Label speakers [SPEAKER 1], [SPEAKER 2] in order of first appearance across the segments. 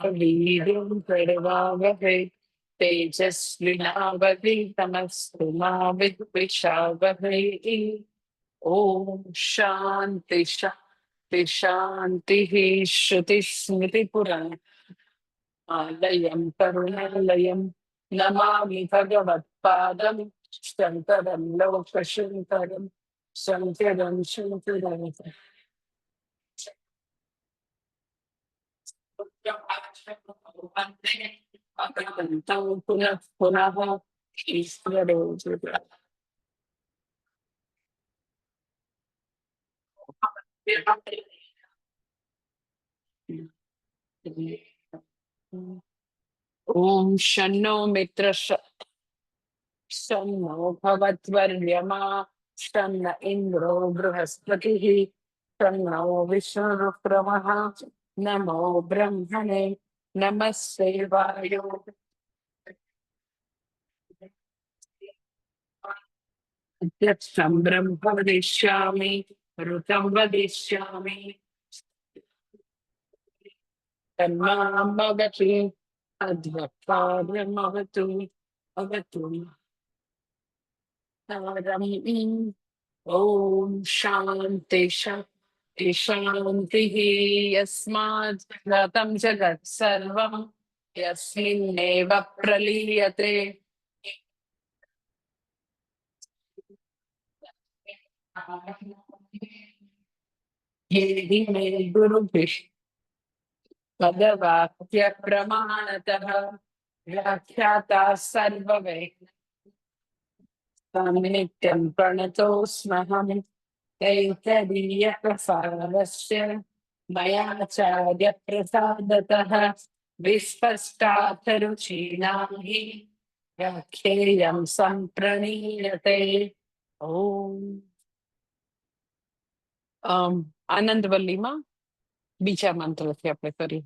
[SPEAKER 1] वीर्यं करवावहै तेजस्विनावधीतमस्तु मा विद्विषावहै। ओम शांति शांति शांति। श्रुतिस्मृतिपुराणालयं करुणालयं नमामि भगवत्पादं शङ्करं लोकशङ्करं शङ्करं भगवन्तं पुनः पुनः ईश्वरो ओम शन्नो मित्र शन्नो भवत्वर्यमा शन्न इन्द्रो बृहस्पतिः शन्नो विष्णुरुक्रमः नमो ब्रह्मणे नमस्ते वायो अध्यक्षं ब्रह्म वदिष्यामि ऋतं वदिष्यामि तन्मां भवति अध्यक्षार्यमवतु अवतु तारम्। ओम शांति शांति शांति। यस्मात् जातं जगत् सर्वं यस्मिन्नेव प्रलीयते येहि मे गुरुभिः पदवाक्य प्रमाणतः व्याख्याता सर्ववेद नित्यं प्रणतोऽस्म्यहम् तैतदीयप्रसारस्य मयाचार्य प्रसादतः विस्पष्टार्थरुचीनां हि व्याख्येयं सम्प्रणीयते। ओम આનંદવલ્લીમાં બીજા મંત્રથી આપણે કરીએ.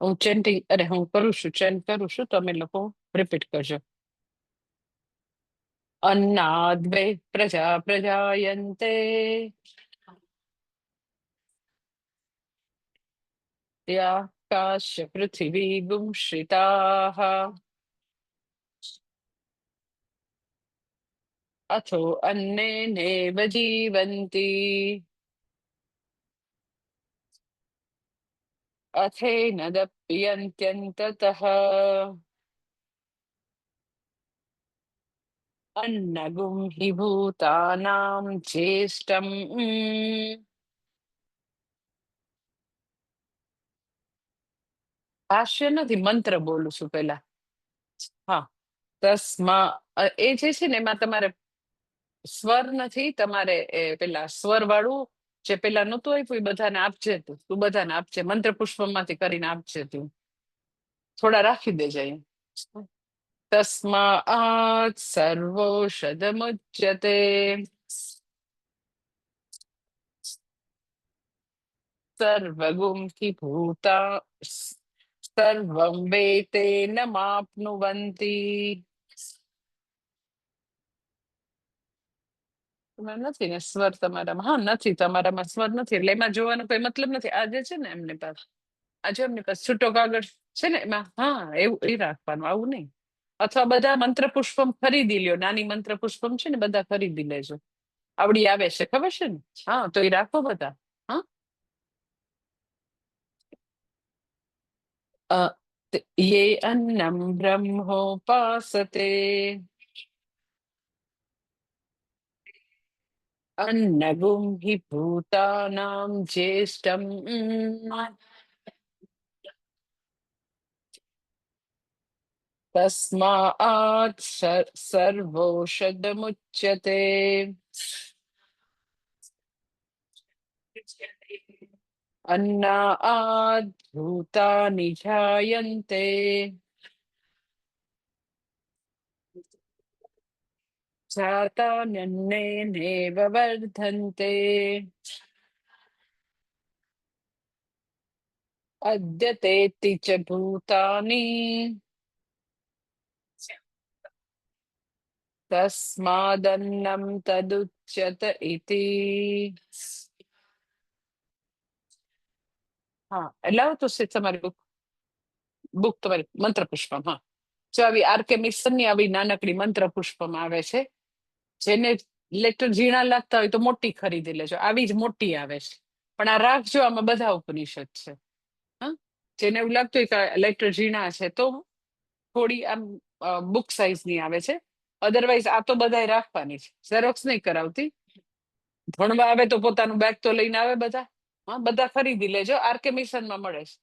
[SPEAKER 1] હું ચેન્ટિંગ હું કરું છું, ચેન્ટ કરું છું, તમે લોકો રિપીટ કરજો. अन्नाद्वे प्रजा प्रजायन्ते याकाश्च पृथिवी गुंश्रिताः अथो अन्नेनेव जीवन्ति अथेनदप्यन्त्यन्ततः अन्नगुं हि भूतानां ज्येष्ठम् ભાષ્ય નથી, મંત્ર બોલું છું પેલા. હા, તસ્મા એ જે છે ને એમાં તમારે સ્વર નથી, તમારે પેલા સ્વર વાળું જે પેલા નતું આપ્યું એ બધાને આપજે. તું બધાને આપજે, મંત્ર પુષ્પમાંથી કરીને આપજે. તું થોડા રાખી દેજે અહીંયા. તસ્માत् સર્વૌષધમુચ્યતે સર્વગું હિ ભૂતા સર્વં વેતેન માપ્નુવન્તિ. નથી ને સ્વર તમારામાં? હા, નથી, તમારામાં સ્વર નથી એટલે એમાં જોવાનો કોઈ મતલબ નથી. આજે છે ને એમની પાસે, આજે એમની પાસે છૂટો કાગળ છે ને એમાં, હા એવું એ રાખવાનું, આવું નહીં. અથવા બધા મંત્ર પુષ્પમ ખરીદી લ્યો, નાની મંત્ર પુષ્પમ છે ને બધા ખરીદી લેજો, આવડી આવે છે ખબર છે ને. હા, તો એ રાખો બધા. હા, યે અન્નમ બ્રહ્મોપાસતે अन्नगुं हि भूतानां ज्येष्ठम् तस्मात् सर्वौषधमुच्यते. अन्नात् भूतानि जायन्ते जातान्यन्नेनैव वर्धन्ते अद्यतेति च भूतानि तस्मादन्नं तदुच्यत इति. હા એટલે આવો તો તમારી બુક તમારી મંત્ર પુષ્પમ. હા, જો આવી આરકે મિશનની આવી નાનકડી મંત્ર પુષ્પમ આવે છે. જેને લેટર ઝીણા લાગતા હોય તો મોટી ખરીદી લેજો, આવી જ મોટી આવે છે. પણ આ રાખજો, આમાં બધા ઉપનિષદ છે. હા, જેને એવું લાગતું હોય કે લેટર ઝીણા છે તો થોડી આમ બુક સાઇઝ ની આવે છે. અધરવાઇઝ આ તો બધાય રાખવાની છે, ઝેરોક્સ નહીં કરાવતી. ભણવા આવે તો પોતાનું બેગ તો લઈને આવે બધા. હા, બધા ખરીદી લેજો, આરકે મિશનમાં મળે છે.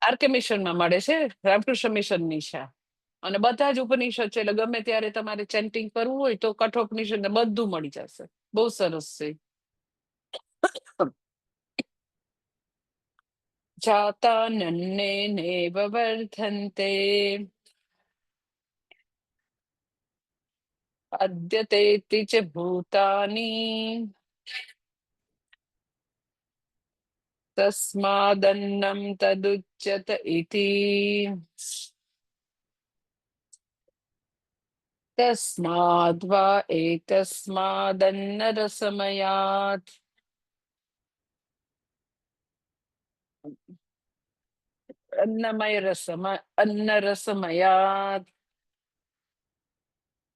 [SPEAKER 1] આરકે મિશનમાં મળે છે, રામકૃષ્ણ મિશનની છે. અને બધા જ ઉપનિષદ છે, એટલે ગમે ત્યારે તમારે ચેન્ટિંગ કરવું હોય તો કઠોપનિષદ ને બધું મળી જશે. બહુ સરસ છે. જાતા નન્ને નેવ વર્ધન્તે અદ્યતેતિ ચ ભૂતાની તસ્માદન્નમ તદુચ્યત ઇતિ તસ્માદ્વા એતસ્માદન્ન રસમયાત અન્નમય રસમ અન્ન રસમયાત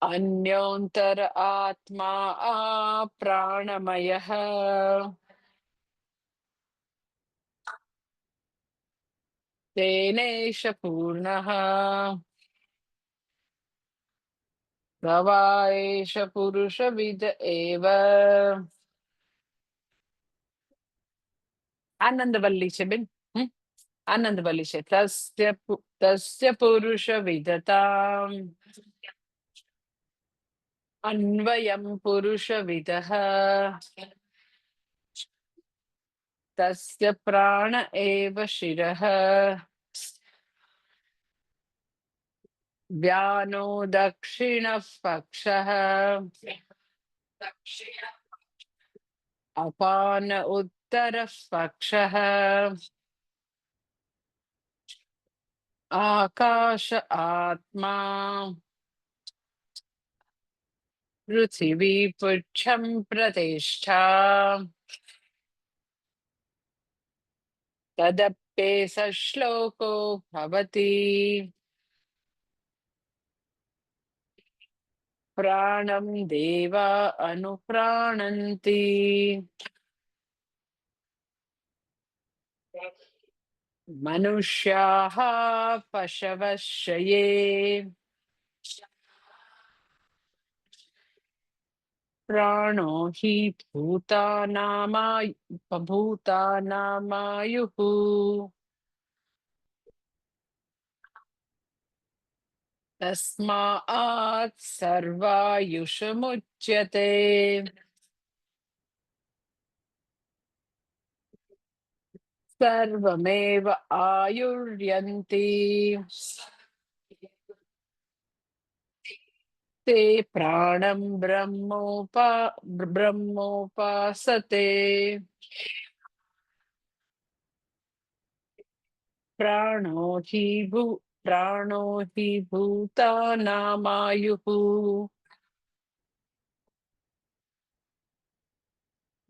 [SPEAKER 1] અન્યોંતર આત્મા આ પ્રાણમય તેનેશ પૂર્ણ પ્રવાએશ પુરુષવિદ એવ. આનંદવલ્લી છે બેન. આનંદવલ્લી છે. તસ્ય પુરુષ વિદતા અન્વયમ પુરુષ વિદ તસ્ય પ્રાણ એવ શિરઃ વ્યાનો દક્ષિણ પક્ષ અપાન ઉત્તર પક્ષ આકાશ આત્મા પૃથિવી પુચ્છમ પ્રતિષ્ઠા તદપ્યેષ શ્લોકો ભવતિ પ્રાણમ દેવા અનુપ્રાણંતિ મનુષ્યાઃ પશવશ્રયે પ્રાણો હિ ભૂતાનામાયુઃ તસ્માत् સર્વાયુષમુચ્યતે. સર્વમેવ આયુર્યંતિ તે પ્રાણમ બ્રહ્મોપાસતે. પ્રાણો હિ ભૂતાનામાયુઃ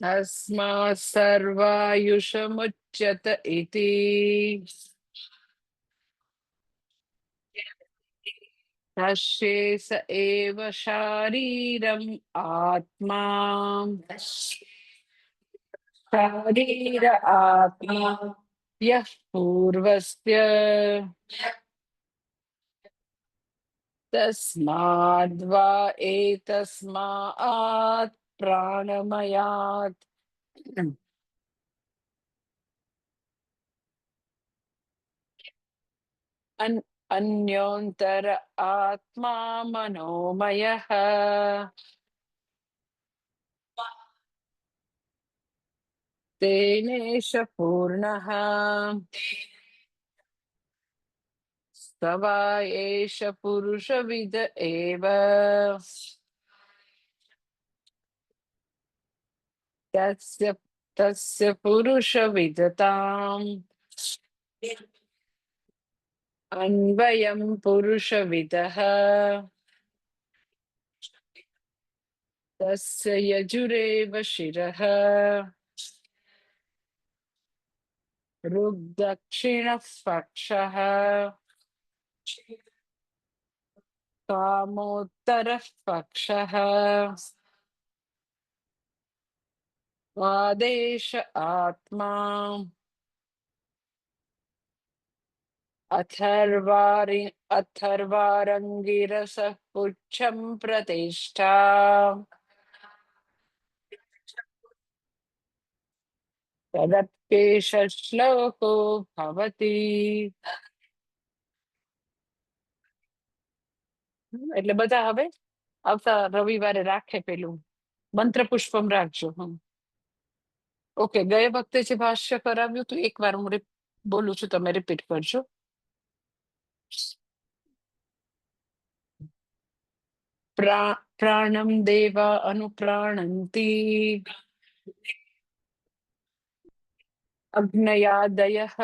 [SPEAKER 1] તસ્માत् સર્વાયુષમુચ્યત ઇતિ. નશ્યેત એવ શારીરમ આત્મા શારીર આત્મા યઃ પૂર્વસ્ય તસ્માદ્વા એતસ્માत् પ્રાણમયાત અન્યોંતર આત્મા મનોમયઃ તેનેશ પૂર્ણઃ સવા એષ પુરુષવિદ એવ. તસ્ય પુરુષ વિદતામ અન્વયમ પુરુષ વિદઃ તસ્ય યજુરેવ શિરઃ ऋग्दक्षिणपक्षः कामोत्तरः पक्षः आदेश आत्मा अथर्वारंगिरसः पुच्छं प्रतिष्ठा तदप्येष श्लोको भवति. એટલે બધા હવે આવતા રવિવારે રાખે પેલું મંત્ર પુષ્પમ રાખજો. ઓકે, ગયા વખતે જે ભાષ્ય કરાવ્યું હતું એકવાર હું બોલું છું, તમે રિપીટ કરજો. પ્રાણમ દેવા અનુપ્રાણંતિ અગ્નયાદયઃ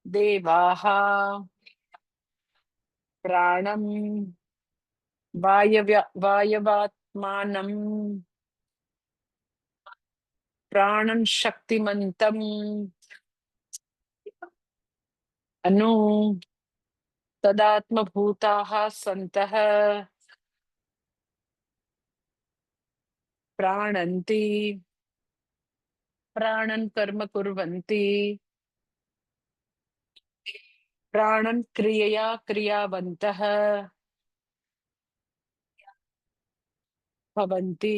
[SPEAKER 1] દેવાઃ પ્રાણમ વાયવાત્માનમ પ્રાણમ શક્તિમંતમ અનુ તદાત્મભૂતાઃ સંતઃ પ્રાણંતિ પ્રાણન કર્મ કુર્વન્તિ પ્રાણન ક્રિયયા ક્રિયાવन्तः ભવન્તિ.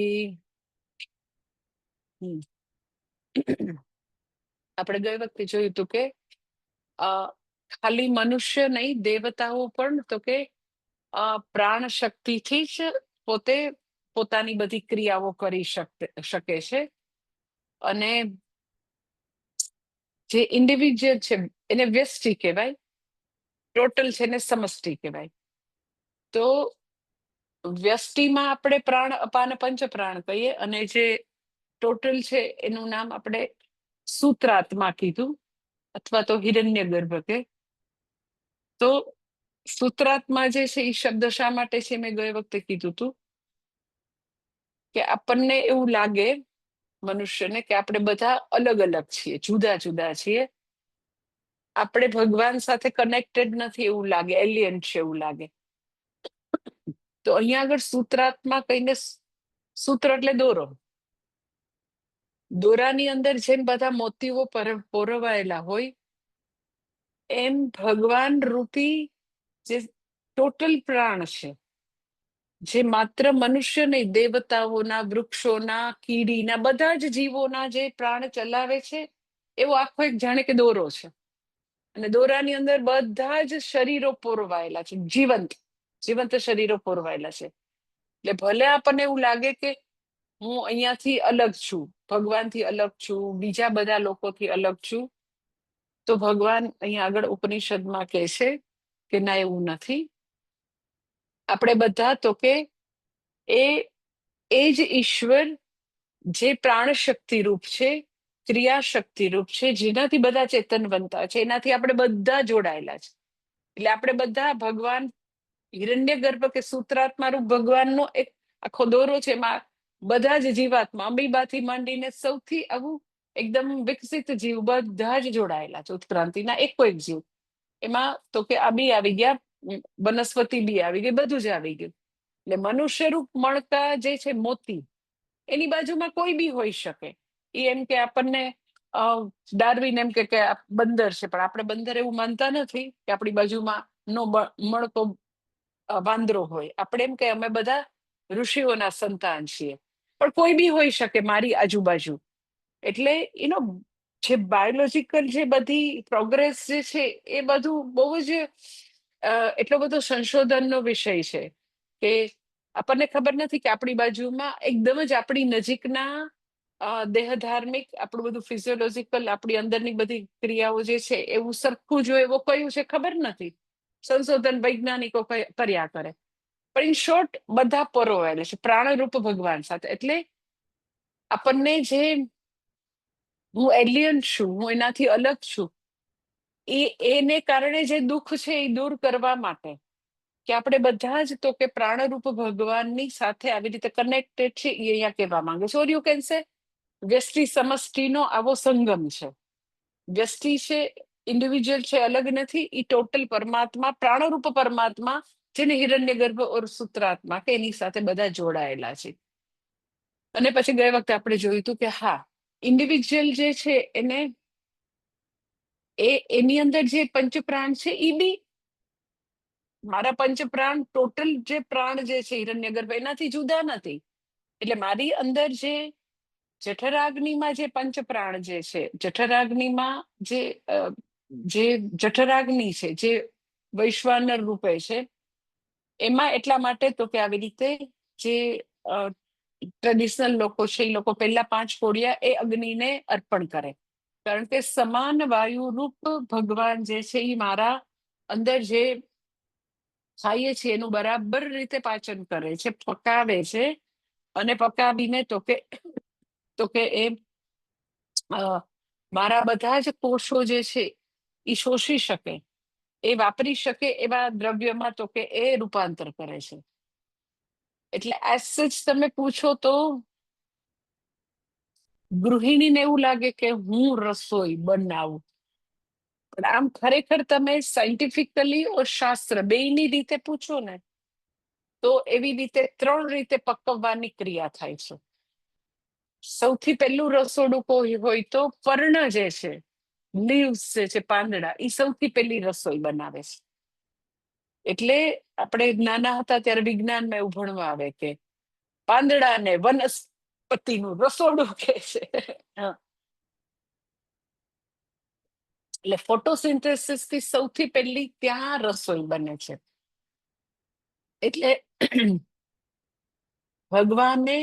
[SPEAKER 1] આપણે ગઈ વખતે જોયું હતું કે ખાલી મનુષ્ય નહીં, દેવતાઓ પણ તો કે પ્રાણ શક્તિથી જ પોતે પોતાની બધી ક્રિયાઓ કરી શકે છે. અને જે ઇન્ડિવિજ્યુઅલ છે એને વ્યષ્ટિ કહેવાય, ટોટલ છે ને સમષ્ટિ કહેવાય. તો વ્યષ્ટિમાં આપણે પ્રાણ અપાન પંચ પ્રાણ કહીએ, અને જે ટોટલ છે એનું નામ આપણે સૂત્રાત્મા કીધું, અથવા તો હિરણ્ય ગર્ભ કે. તો સૂત્રાત્મા જે છે એ શબ્દ શા માટે છે મેં ગઈ વખતે કીધું હતું કે આપણને એવું લાગે મનુષ્યને કે આપણે બધા અલગ અલગ છીએ, જુદા જુદા છીએ, આપણે ભગવાન સાથે કનેક્ટેડ નથી એવું લાગે, એલિયન છે એવું લાગે. તો અહીંયા આગળ સૂત્રાત્મા કહીને, સૂત્ર એટલે દોરો, દોરાની અંદર જેમ બધા મોતીઓ પોરવાયેલા હોય એમ ભગવાન રૂપી જે ટોટલ પ્રાણ છે, જે માત્ર મનુષ્ય નહીં, દેવતાઓના, વૃક્ષોના, કીડીના, બધા જ જીવોના જે પ્રાણ ચલાવે છે, એવો આખો એક જાણે કે દોરો છે. અને દોરાની અંદર બધા જ શરીરો પોરવાયેલા છે, જીવંત જીવંત શરીરો પોરવાયેલા છે. એટલે ભલે આપણને એવું લાગે કે હું અહીંયાથી અલગ છું, ભગવાનથી અલગ છું, બીજા બધા લોકોથી અલગ છું, તો ભગવાન અહીંયા આગળ ઉપનિષદમાં કહે છે કે ના, એવું નથી. આપણે બધા તો કે એ જ ઈશ્વર જે પ્રાણ શક્તિ રૂપ છે, ક્રિયા શક્તિ રૂપ છે, જેનાથી બધા ચેતન બનતા છે, એનાથી આપણે બધા જોડાયેલા છે. એટલે આપણે બધા ભગવાન હિરણ્ય ગર્ભ કે સૂત્રાત્મા રૂપ ભગવાનનો એક આખો દોરો છે. એમાં બધા જ જીવાત્મા, અમીબાથી માંડીને સૌથી આવું એકદમ વિકસિત જીવ બધા જ જોડાયેલા છે, ઉત્ક્રાંતિના એકો એક જીવ. એમાં તો કે આ બી આવી ગયા, વનસ્પતિ બી આવી ગઈ, બધું જ આવી ગયું. એટલે મનુષ્ય રૂપ મળતા જે છે મોતી, એની બાજુમાં કોઈ બી હોઈ શકે. એ એમ કે આપણને ડાર્વિન એમ કે બંદર છે, પણ આપણે બંદર એવું માનતા નથી કે આપણી બાજુમાં નો મળતો વાંદરો હોય. આપણે એમ કે અમે બધા ઋષિઓના સંતાન છીએ, પણ કોઈ બી હોઈ શકે મારી આજુબાજુ. એટલે એનો જે બાયોલોજીકલ જે બધી પ્રોગ્રેસ જે છે એ બધું બહુ જ એટલો બધો સંશોધનનો વિષય છે કે આપણને ખબર નથી કે આપણી બાજુમાં એકદમ જ આપણી નજીકના દેહ ધાર્મિક, આપણું બધું ફિઝિયોલોજીકલ, આપણી અંદરની બધી ક્રિયાઓ જે છે એવું સરખું જો એવો કયું છે ખબર નથી. સંશોધન વૈજ્ઞાનિકો કર્યા કરે, પણ ઇન શોર્ટ બધા પરોવાયેલા છે પ્રાણરૂપ ભગવાન સાથે. એટલે આપણને જે હું એલિયન છું, હું એનાથી અલગ છું, એને કારણે જે દુઃખ છે એ દૂર કરવા માટે કે આપણે બધા જ તો કે પ્રાણરૂપ ભગવાનની સાથે આવી રીતે કનેક્ટેડ છે, એ અહીંયા કહેવા માંગે છે. ઓર યુ કેન સે વ્યષ્ટિ સમષ્ટિનો આવો સંગમ છે. વ્યષ્ટિ છે, ઇન્ડિવિજ્યુઅલ છે, અલગ નથી. એ ટોટલ પરમાત્મા, પ્રાણરૂપ પરમાત્મા, જેને હિરણ્યગર્ભ ઓર સૂત્રાત્મા કે એની સાથે બધા જોડાયેલા છે. અને પછી ગઈ વખતે આપણે જોયું હતું કે હા, ઇન્ડિવિજ્યુઅલ જે છે એને એની અંદર જે પંચપ્રાણ છે એ બી મારા પંચપ્રાણ ટોટલ જે પ્રાણ જે છે હિરણ્યગર્ભ એનાથી જુદા નથી. એટલે મારી અંદર જે જઠરાગ્નિમાં જે પંચપ્રાણ જે છે, જઠરાગ્નિમાં જે જઠરાગ્નિ છે, જે વૈશ્વાનર રૂપે છે, એમાં એટલા માટે તો કે આવી રીતે જે ટ્રેડિશનલ લોકો છે એ લોકો પહેલા 5 કોડિયા એ અગ્નિને અર્પણ કરે. કારણ કે સમાન વાયુ રૂપ ભગવાન જે છે એ મારા અંદર જે ખાઈએ છીએ એનું બરાબર રીતે પાચન કરે છે, પકાવે છે. અને પકાવીને તો કે એ મારા બધા જ કોષો જે છે એ શોષી શકે, એ વાપરી શકે એવા દ્રવ્યમાં તો કે એ રૂપાંતર કરે છે. એટલે એઝ સચ તમે પૂછો તો ગૃહિણીને એવું લાગે કે હું રસોઈ બનાવું, પણ આમ ખરેખર તમે સાયન્ટિફિકલી ઓર શાસ્ત્ર બેયની રીતે પૂછો ને તો એવી રીતે 3 રીતે પકવવાની ક્રિયા થાય છે. સૌથી પહેલું રસોડું કોઈ હોય તો પર્ણ જે છે, લીવ્સ જે છે, પાંદડા, એ સૌથી પહેલી રસોઈ બનાવે છે. એટલે આપણે નાના હતા ત્યારે વિજ્ઞાનમાં એવું ભણવા આવે કે પાંદડાને વનસ્પતિનું રસોડું કે છે. એટલે ફોટોસિન્થેસિસ થી સૌથી પહેલી ત્યાં રસોઈ બને છે. એટલે ભગવાને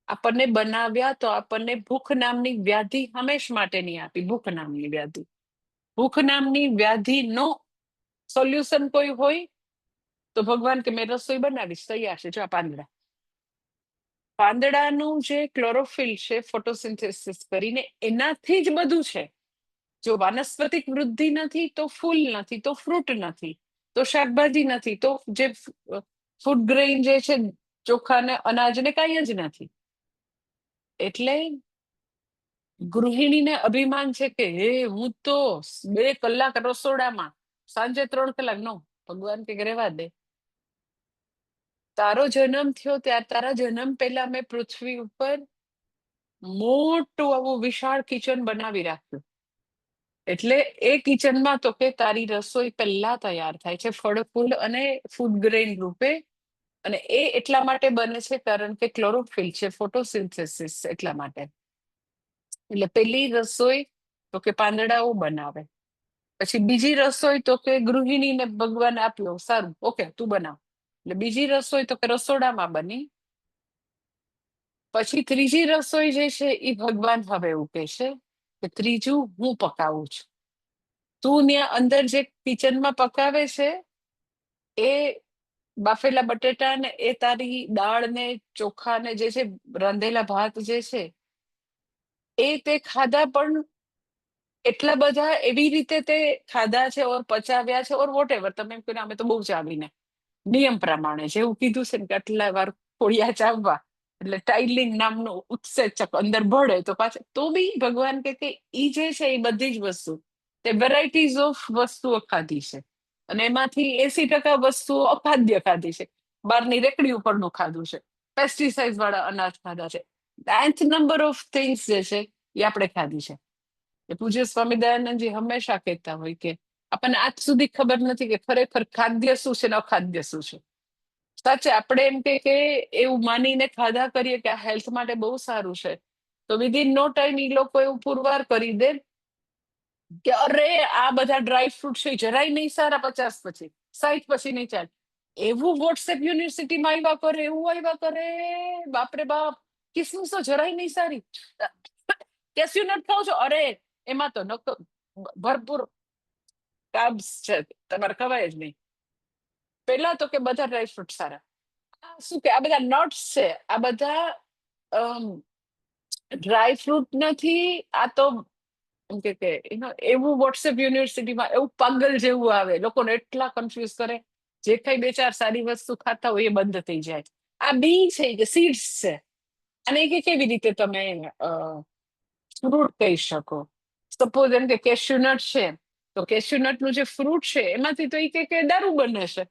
[SPEAKER 1] આપણને બનાવ્યા તો આપણને ભૂખ નામની વ્યાધિ હંમેશ માટે નહીં આપી. ભૂખ નામની વ્યાધિ, ભૂખ નામની વ્યાધિ નો સોલ્યુશન કોઈ હોય તો ભગવાન કે મેં રસોઈ બનાવીશ, તૈયાર છે, જો આ પાંદડા. પાંદડાનું જે ક્લોરોફિલ છે ફોટોસિન્થેસિસ કરીને એનાથી જ બધું છે. જો વાનસ્પતિક વૃદ્ધિ નથી તો ફૂલ નથી, તો ફ્રૂટ નથી, તો શાકભાજી નથી, તો જે ફૂડ ગ્રેઇન જે છે, ચોખા ને અનાજ ને કઈ જ નથી. એટલે ગૃહિણીને અભિમાન છે કે હે હું તો 2 કલાક રસોડામાં, સાંજે 3 કલાક. નો, ભગવાન કે રહેવા દે. તારો જન્મ થયો ત્યારે તારા જન્મ પહેલા મેં પૃથ્વી ઉપર મોટું આવું વિશાળ કિચન બનાવી રાખ્યું. એટલે એ કિચનમાં તો કે તારી રસોઈ પહેલા તૈયાર થાય છે, ફળ ફૂલ અને ફૂડ ગ્રેઇન રૂપે. અને એ એટલા માટે બને છે કારણ કે ક્લોરોફિલ છે, ફોટોસિન્થેસિસ, એટલા માટે. એટલે પેલી રસોઈ તો કે પાંદડાઓ બનાવે. પછી બીજી રસોઈ તો કે ગૃહિણીને ભગવાન આપ્યો, સારું ઓકે તું બનાવ. એટલે બીજી રસોઈ તો કે રસોડામાં બની. પછી ત્રીજી રસોઈ જે છે એ ભગવાન હવે એવું કે છે કે ત્રીજું હું પકાવું છું. તું ત્યાં અંદર જે કિચનમાં પકાવે છે એ બાફેલા બટેટા ને એ તારી દાળ ને ચોખા ને જે છે, રાંધેલા ભાત જે છે એ તે ખાધા, પણ એટલા બધા એવી રીતે તે ખાધા છે ઓર પચાવ્યા છે ઓર વોટ એવર. તમે એમ કહ્યું અમે તો બહુ ચાવીને નિયમ પ્રમાણે જેવું કીધું છે ને કે આટલા વાર ખોડિયા ચાવવા, એટલે ટાઇલિંગ નામનું ઉત્સેચક અંદર ભળે તો પાછા તો બી ભગવાન કે ઈ જે છે એ બધી જ વસ્તુ તે વેરાયટીઝ ઓફ વસ્તુઓ ખાધી છે. અને એમાંથી 80% વસ્તુઓ અખાદ્ય ખાધી છે. બહારની રેકડી ઉપરનું ખાધું છે, પેસ્ટિસાઇડ વાળા અનાજ ખાધા છે, 9th નંબર ઓફ થિંગ્સ જે છે એ આપણે ખાધી છે. એ પૂજ્ય સ્વામી દયાનંદજી હંમેશા કહેતા હોય કે આપણને આજ સુધી ખબર નથી કે ખરેખર ખાદ્ય શું છે ને અખાદ્ય શું છે. સાચે આપણે એમ કે એવું માનીને ખાધા કરીએ કે આ હેલ્થ માટે બહુ સારું છે, તો વિધિન નો ટાઈમ એ લોકો એવું પુરવાર કરી દે કે અરે આ બધા ડ્રાય ફ્રૂટ છે જરાય નહીં સારા, 50 પછી 60 પછી નહીં ચાલે. એવું વોટ્સએપ યુનિવર્સિટીમાં આવ્યા કરે, એવું આવ્યા કરે, બાપરે બાપ. કિસમિસ તો જરાય નહીં સારી, કેસ્યુનટ ખાવ છો, અરે એમાં તો ભરપૂર કાર્બ્સ છે, તમારે ખવાય જ નહીં. પેલા તો કે બધા ડ્રાયફ્રૂટ સારા. શું કે આ બધા નટ્સ છે, આ બધા ડ્રાયફ્રૂટ નથી, આ તો એમ કે એવું વોટ્સએપ યુનિવર્સિટીમાં એવું પાગલ જેવું આવે, લોકોને એટલા કન્ફ્યુઝ કરે. જે કઈ 2-4 સારી વસ્તુ ખાતા હોય એ બંધ થઈ જાય. આ બી છે કે સીડ્સ છે, અને કે કેવી રીતે તમે ફ્રૂટ કહી શકો. સપોઝ એમ કે કેશ્યુનટ છે, તો કેશ્યુનટ નું જે ફ્રૂટ છે એમાંથી તો એ કે દારૂ બને છે.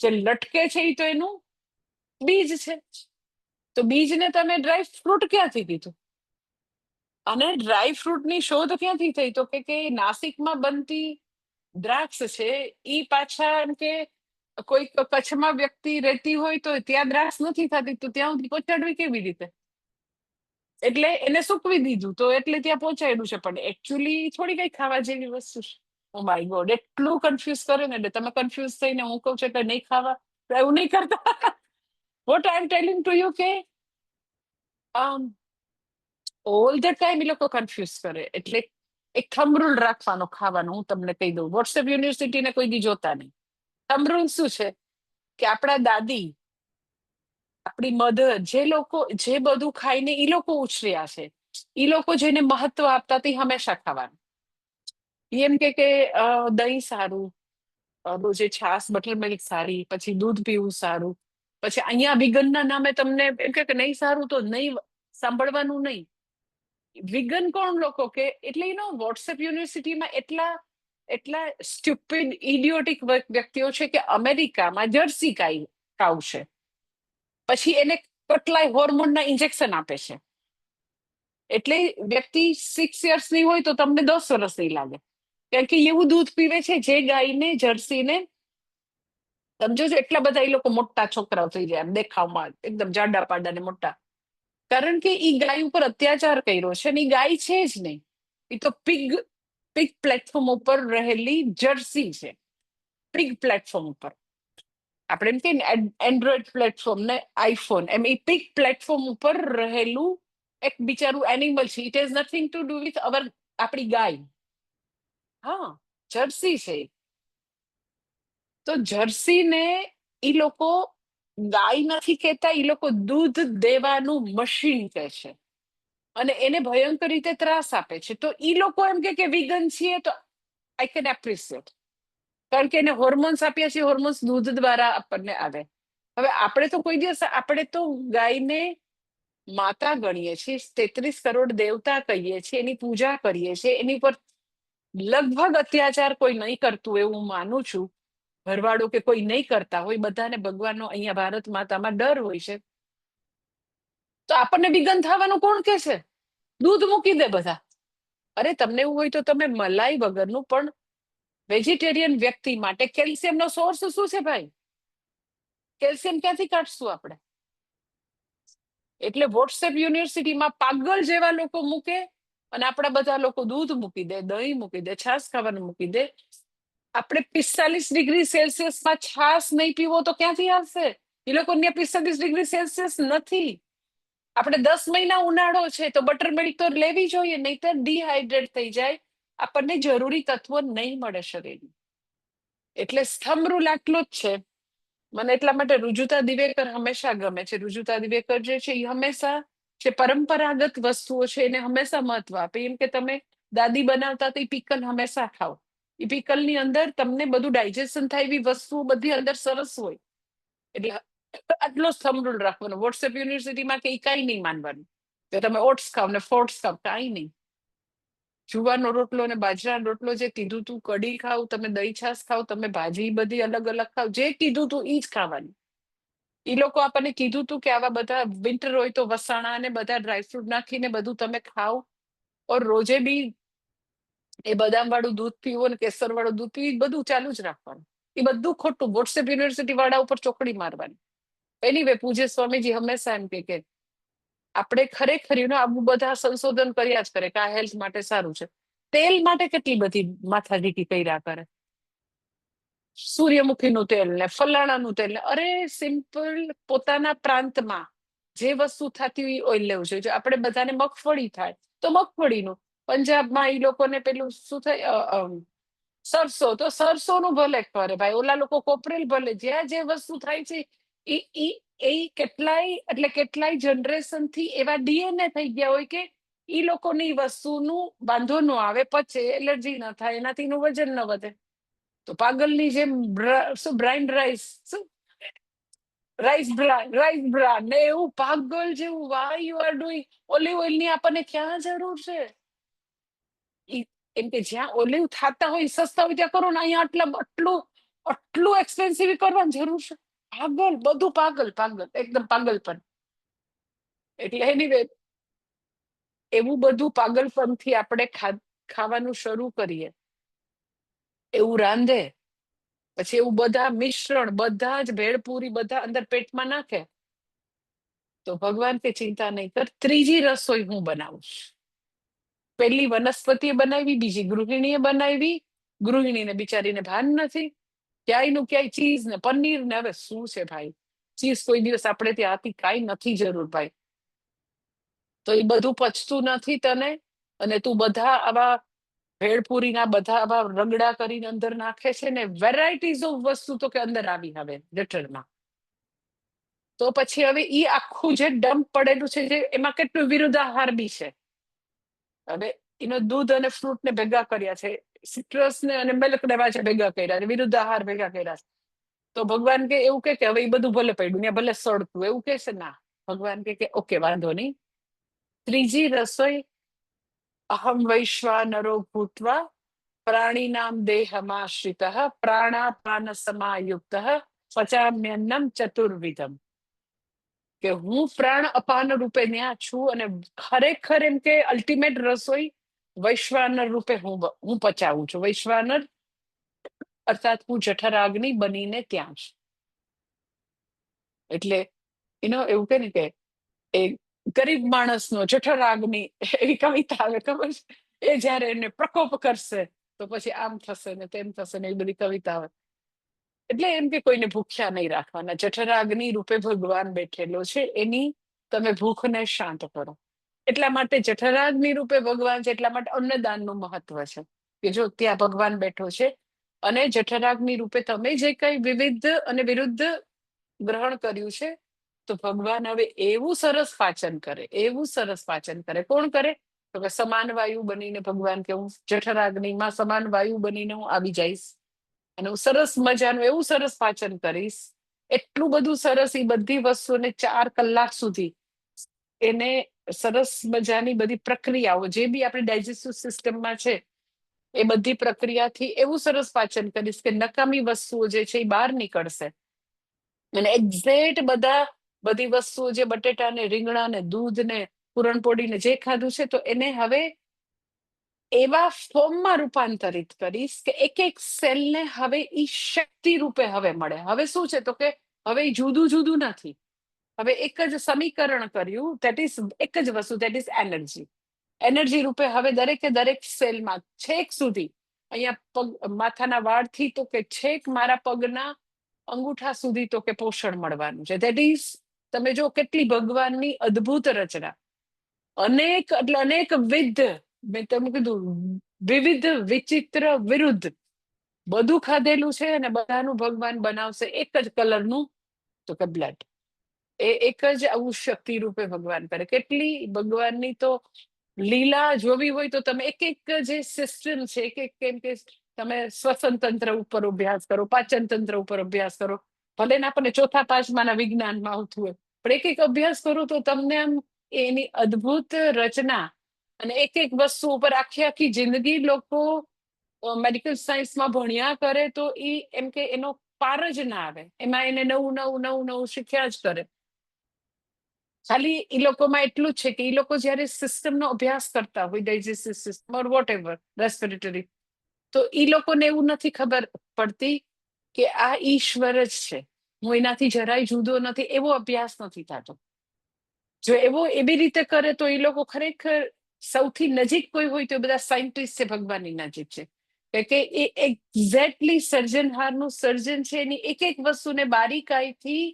[SPEAKER 1] જે લટકે છે એ તો એનું બીજ છે. તો બીજને તમે ડ્રાય ફ્રૂટ ક્યાંથી કીધું? અને ડ્રાય ફ્રૂટની શોધ ક્યાંથી થઈ? તો કે નાસિકમાં બનતી દ્રાક્ષ છે ઈ પાછા એમ કે કોઈ કચ્છમાં વ્યક્તિ રહેતી હોય તો ત્યાં દ્રાક્ષ નથી થતી, તો ત્યાં સુધી પહોંચાડવી કેવી રીતે? એટલે એને સૂકવી દીધું તો એટલે ત્યાં પહોંચાડ્યું છે, પણ એકચ્યુઅલી થોડી કઈ ખાવા જેવી વસ્તુ છે. ઓ માય ગોડ, એટલું કન્ફ્યુઝ કરે ને. એટલે તમે કન્ફ્યુઝ થઈને હું કહું છું એટલે નહીં ખાવા, એવું નહીં કરતા. What I M telling to you કે ઓલ ધ ટાઈમ એ લોકો કન્ફ્યુઝ કરે. એટલે એક થંબ રૂલ રાખવાનો ખાવાનો. હું તમને કહી દઉં, વોટ્સએપ યુનિવર્સિટીને કોઈ દી જોતા નહીં. થંબ રૂલ શું છે કે આપણા દાદી, આપણી મધર, જે લોકો જે બધું ખાઈને એ લોકો ઉછર્યા છે, એ લોકો જેને મહત્વ આપતા તે હંમેશા ખાવાનું. એમ કે દહીં સારું, રોજે છાસ બટર મિલ્ક સારી, પછી દૂધ પીવું સારું. પછી અહીંયા વિગનના નામે તમને એમ કે નહીં સારું તો નહીં, સાંભળવાનું નહીં. વિગન કોણ લોકો કે? એટલે વોટ્સએપ યુનિવર્સિટીમાં એટલા એટલા સ્ટુપિડ ઇડિયોટિક વ્યક્તિઓ છે કે અમેરિકામાં જર્સી કાઉ છે, પછી એને કેટલાય હોર્મોનના ઇન્જેક્શન આપે છે. એટલે વ્યક્તિ 6 યર્સની હોય તો તમને 10 વર્ષની લાગે, કારણ કે એવું દૂધ પીવે છે જે ગાયને, જર્સીને, સમજો છો, એટલા બધા એ લોકો મોટા છોકરાઓ થઈ જાય દેખાવમાં, એકદમ જાડા પાડા ને મોટા. કારણ કે ઈ ગાય ઉપર અત્યાચાર કર્યો છે ને. ઈ ગાય છે જ નહીં, એ તો પિગ પિગ પ્લેટફોર્મ ઉપર રહેલી જર્સી છે. પિગ પ્લેટફોર્મ ઉપર આપણે એમ કે એન્ડ્રોઈડ પ્લેટફોર્મ ને આઈફોન, એમ એ પિગ પ્લેટફોર્મ ઉપર રહેલું એક બિચારું એનિમલ છે. It has nothing to do with આપણી ગાય. હા, જર્સી છે. તો જર્સીને ઈ લોકો ગાય નથી કહેતા, ઈ લોકો દૂધ દેવાનું મશીન કહે છે. અને એને ભયંકર રીતે ત્રાસ આપે છે. તો ઈ લોકો એમ કે વિગન છીએ તો આઈ કેન એપ્રિશિએટ, કારણ કે એને હોર્મોન્સ આપ્યા છે. હોર્મોન્સ દૂધ દ્વારા આપણને આવે. હવે આપણે તો કોઈ દિવસ, આપણે તો ગાયને માતા ગણીએ છીએ, 33 કરોડ દેવતા કહીએ છીએ, એની પૂજા કરીએ છીએ. એની પર લગભગ અત્યાચાર કોઈ નહીં કરતું એવું હું માનું છું. ભરવાડો કે કોઈ નહીં કરતા હોય, બધાને ભગવાનનો અહીંયા ભારત માતામાં ડર હોય છે. તો આપણને વિગન થવાનું કોણ કે છે? દૂધ મૂકી દે બધા. અરે તમને એવું હોય તો તમે મલાઈ વગરનું પણ, વેજીટેરિયન વ્યક્તિ માટે કેલ્શિયમનો સોર્સ શું છે ભાઈ? કેલ્શિયમ ક્યાંથી કાઢશું આપણે? એટલે વોટ્સએપ યુનિવર્સિટીમાં પાગલ જેવા લોકો મૂકે, અને આપણા બધા લોકો દૂધ મૂકી દે, દહીં મૂકી દે, છાસ ખાવાનું મૂકી દે. આપણે 45 ડિગ્રી સેલ્સિયસમાં છાસ નહીં પીવો તો ક્યાંથી આવશે? એ લોકો 45 ડિગ્રી સેલ્સિયસ નથી. આપણે 10 મહિના ઉનાળો છે તો બટર મિલ્ક તો લેવી જોઈએ, નહીતર ડિહાઇડ્રેટ થઈ જાય, આપણને જરૂરી તત્વો નહીં મળે શરીરમાં. એટલે સ્તંભ રૂલ આટલો જ છે. મને એટલા માટે રુજુતા દિવેકર હંમેશા ગમે છે. રુજુતા દિવેકર જે છે એ હંમેશા જે પરંપરાગત વસ્તુઓ છે એને હંમેશા મહત્વ આપે. એમ કે તમે દાદી બનાવતા તો એ પિકલ હંમેશા ખાઓ. એ પિકલની અંદર તમને બધું ડાયજેશન થાય એવી વસ્તુઓ બધી અંદર સરસ હોય. એટલે આટલો સ્તંભ રૂલ રાખવાનો. વોટ્સએપ યુનિવર્સિટીમાં કે કઈ નહીં માનવાનું કે તમે ઓટ્સ ખાવ ને ફોર્ટ્સ ખાવ, કાંઈ નહીં. જુવારનો રોટલો ને બાજરાનો રોટલો જે કીધું તું, કઢી ખાવ, તમે દહીં છાસ ખાવ, તમે ભાજી બધી અલગ અલગ ખાવ, જે કીધું તું ઈ જ ખાવાનું. એ લોકો આપણને કીધું તું કે આવા બધા વિન્ટર હોય તો વસાણા ને બધા ડ્રાયફ્રૂટ નાખીને બધું તમે ખાઓ, ઓર રોજે બી એ બદામ વાળું દૂધ પીવું ને કેસર વાળું દૂધ પીવું, બધું ચાલુ જ રાખવાનું. એ બધું ખોટું. વોટ્સએપ યુનિવર્સિટી વાળા ઉપર ચોકડી મારવાની. એનીવે પૂજ્ય સ્વામીજી હંમેશા એમ કે આપણે ખરેખર આવું બધા સંશોધન કર્યા જ કરે કે આ હેલ્થ માટે સારું છે. તેલ માટે કેટલી બધી માથાદીઠી કર્યા કરે. સૂર્યમુખીનું તેલ ને ફલાણાનું તેલ ને. અરે સિમ્પલ પોતાના પ્રાંતમાં જે વસ્તુ થતી હોય ઓઇલ લેવું જોઈએ. આપણે બધાને મગફળી થાય તો મગફળીનું, પંજાબમાં એ લોકોને પેલું શું થાય સરસો, તો સરસોનું ભલે કરે ભાઈ. ઓલા લોકો કોપરેલ ભલે. જ્યાં જે વસ્તુ થાય છે એ કેટલાય એટલે કેટલાય જનરેશન થી એવા ડીએનએ થઈ ગયા હોય કે ઈ લોકોની વસ્તુનું વાંધો ન આવે, પચે, એલર્જી ન થાય, એનાથી નું વજન ન વધે. તો પાગલની જેમ શું બ્રાઇન્ડ રાઈસ, શું રાઈસ બ્રાન ને એવું પાગલ જેવું why you are doing. Olive oil ની આપણને ક્યાં જરૂર છે? એમ કે જ્યાં ઓલિવ થતા હોય સસ્તા હોય ત્યાં કરો ને, અહીંયા આટલું આટલું એક્સપેન્સિવ કરવાની જરૂર છે? પાગલ, બધું પાગલ પાગલ, એકદમ પાગલપન. એટલે એની એવું બધું પાગલપનથી આપણે ખાવાનું શરૂ કરીએ, એવું રાંધે, પછી એવું બધા મિશ્રણ, બધા જ ભેળપૂરી બધા અંદર પેટમાં નાખે, તો ભગવાન કે ચિંતા નહીં કર, ત્રીજી રસોઈ હું બનાવું. પેલી વનસ્પતિએ બનાવી, બીજી ગૃહિણીએ બનાવી. ગૃહિણીને બિચારીને ભાન નથી, ક્યાંયનું ક્યાંય ચીઝ ને પનીર ને. હવે શું છે ભાઈ, ચીઝ કોઈ દિવસ આપણે ત્યાં હતી, કાંઈ નથી જરૂર ભાઈ. તો એ બધું પચતું નથી તને, અને તું બધા આવા ભેળપૂરીના બધા આવા રગડા કરીને અંદર નાખે છે ને, વેરાયટીઝ ઓફ વસ્તુ તો કે અંદર આવી હવે જઠરમાં. તો પછી હવે ઈ આખું જે ડમ્પ પડેલું છે, જે એમાં કેટલું વિરુદ્ધાહાર બી છે. હવે એનો દૂધ અને ફ્રૂટ ને ભેગા કર્યા છે, સિટ્રસ ને અને મિલ્ક ને પાછા ભેગા કર્યા છે, વિરુદ્ધાહાર ભેગા કર્યા છે. તો ભગવાન કે એવું કે હવે એ બધું ભલે પડ્યું ને ભલે સડતું, એવું કે છે ના. ભગવાન કે ઓકે વાંધો નહીં, ત્રીજી રસોઈ અહમ વૈશ્વાનરો ભૂત્વા પ્રાણીનામ દેહમાશ્રિત પ્રાણાપાન સમાયુક્ત પચામ્યન્નમ ચતુર્વિધમ. કે હું પ્રાણ અપાન રૂપે ત્યાં છું, અને ખરેખર એમ કે અલ્ટિમેટ રસોઈ વૈશ્વાનર રૂપે હું પચાવું છું. વૈશ્વાનર અર્થાત હું જઠરાગ્નિ બનીને ત્યાં છું. એટલે એવું કે ને કે એ ગરીબ માણસનો જઠરાગ્નિ એવી કવિતા આવે, ખબર છે? એ જયારે એને પ્રકોપ કરશે તો પછી આમ થશે ને તેમ થશે ને, એ બધી કવિતા આવે. એટલે એમ કે કોઈને ભૂખ્યા નહીં રાખવાના, જઠરાગ્નિ રૂપે ભગવાન બેઠેલો છે, એની તમે ભૂખને શાંત કરો. એટલા માટે જઠરાગ્નિ રૂપે ભગવાન છે, એટલા માટે અન્નદાનનું મહત્વ છે, કે જો ત્યાં ભગવાન બેઠો છે, અને જઠરાગ્નિ રૂપે તમે જે કઈ વિવિધ અને વિરુદ્ધ ગ્રહણ કર્યું છે, તો ભગવાન હવે એવું સરસ પાચન કરે, એવું સરસ પાચન કરે. કોણ કરે? તો કે સમાન વાયુ બનીને ભગવાન કે હું જઠરાગ્નિમાં સમાન વાયુ બનીને હું આવી જઈશ, અને હું સરસ મજાનું એવું સરસ પાચન કરીશ, એટલું બધું સરસ. એ બધી વસ્તુને 4 કલાક સુધી એને સરસ મજાની બધી પ્રક્રિયાઓ જે બી આપણી ડાયજેસ્ટિવ સિસ્ટમમાં છે, એ બધી પ્રક્રિયાથી એવું સરસ પાચન કરીશ કે નકામી વસ્તુઓ જે છે એ બહાર નીકળશે. અને એક્ઝેક્ટ બધી વસ્તુઓ જે બટેટા ને રીંગણા ને દૂધ ને પૂરણપોળી ને જે ખાધું છે, તો એને હવે એવા ફોર્મમાં રૂપાંતરિત કરીશ કે એક એક સેલને હવે ઈ શક્તિ રૂપે હવે મળે. હવે શું છે તો કે હવે જુદું જુદું નથી, હવે એક જ સમીકરણ કર્યું, દેટ ઇઝ એક જ વસ્તુ, દેટ ઇઝ એનર્જી. એનર્જી રૂપે હવે દરેક સેલમાં છેક સુધી, અહીંયા પગ માથાના વાળથી તો કે છેક મારા પગના અંગૂઠા સુધી તો કે પોષણ મળવાનું છે. દેટ ઇઝ, તમે જો કેટલી ભગવાનની અદ્ભુત રચના, અનેક વિધ, મેં તમને કીધું વિવિધ વિચિત્ર વિરુદ્ધ બધું ખાધેલું છે, અને બધાનું ભગવાન બનાવશે એક જ કલરનું, તો કે બ્લડ. એ એક જ આવું શક્તિ રૂપે ભગવાન કરે. કેટલી ભગવાનની તો લીલા જોવી હોય તો તમે એક જે સિસ્ટમ છે, એક કેમ કે તમે શ્વસન તંત્ર ઉપર અભ્યાસ કરો, પાચન તંત્ર ઉપર અભ્યાસ કરો, ભલે ને આપણને ચોથા પાંચમાના વિજ્ઞાનમાં આવતું હોય, પણ એક અભ્યાસ કરો તો તમને આમ એની અદ્ભુત રચના, અને એક વસ્તુ ઉપર આખી જિંદગી લોકો મેડિકલ સાયન્સમાં ભણ્યા કરે તો એ એમ કે એનો પાર જ ના આવે, એમાં એને નવું શીખ્યા જ કરે. ખાલી એ લોકોમાં એટલું જ છે કે એ લોકો જયારે સિસ્ટમનો અભ્યાસ કરતા હોય, ડાયજેસ્ટિવ સિસ્ટમ ઓર વોટ એવર રેસ્પિરેટરી, તો એ લોકોને એવું નથી ખબર પડતી કે આ ઈશ્વર જ છે, હું એનાથી જરાય જુદો નથી, એવો અભ્યાસ નથી થતો. જો એવો એવી રીતે કરે તો એ લોકો ખરેખર સૌથી નજીક કોઈ હોય તો બધા સાયન્ટિસ્ટ છે, ભગવાનની નજીક છે. કે એ એક્ઝેક્ટલી સર્જનહારનું સર્જન છે, એની એક વસ્તુને બારીકાઈથી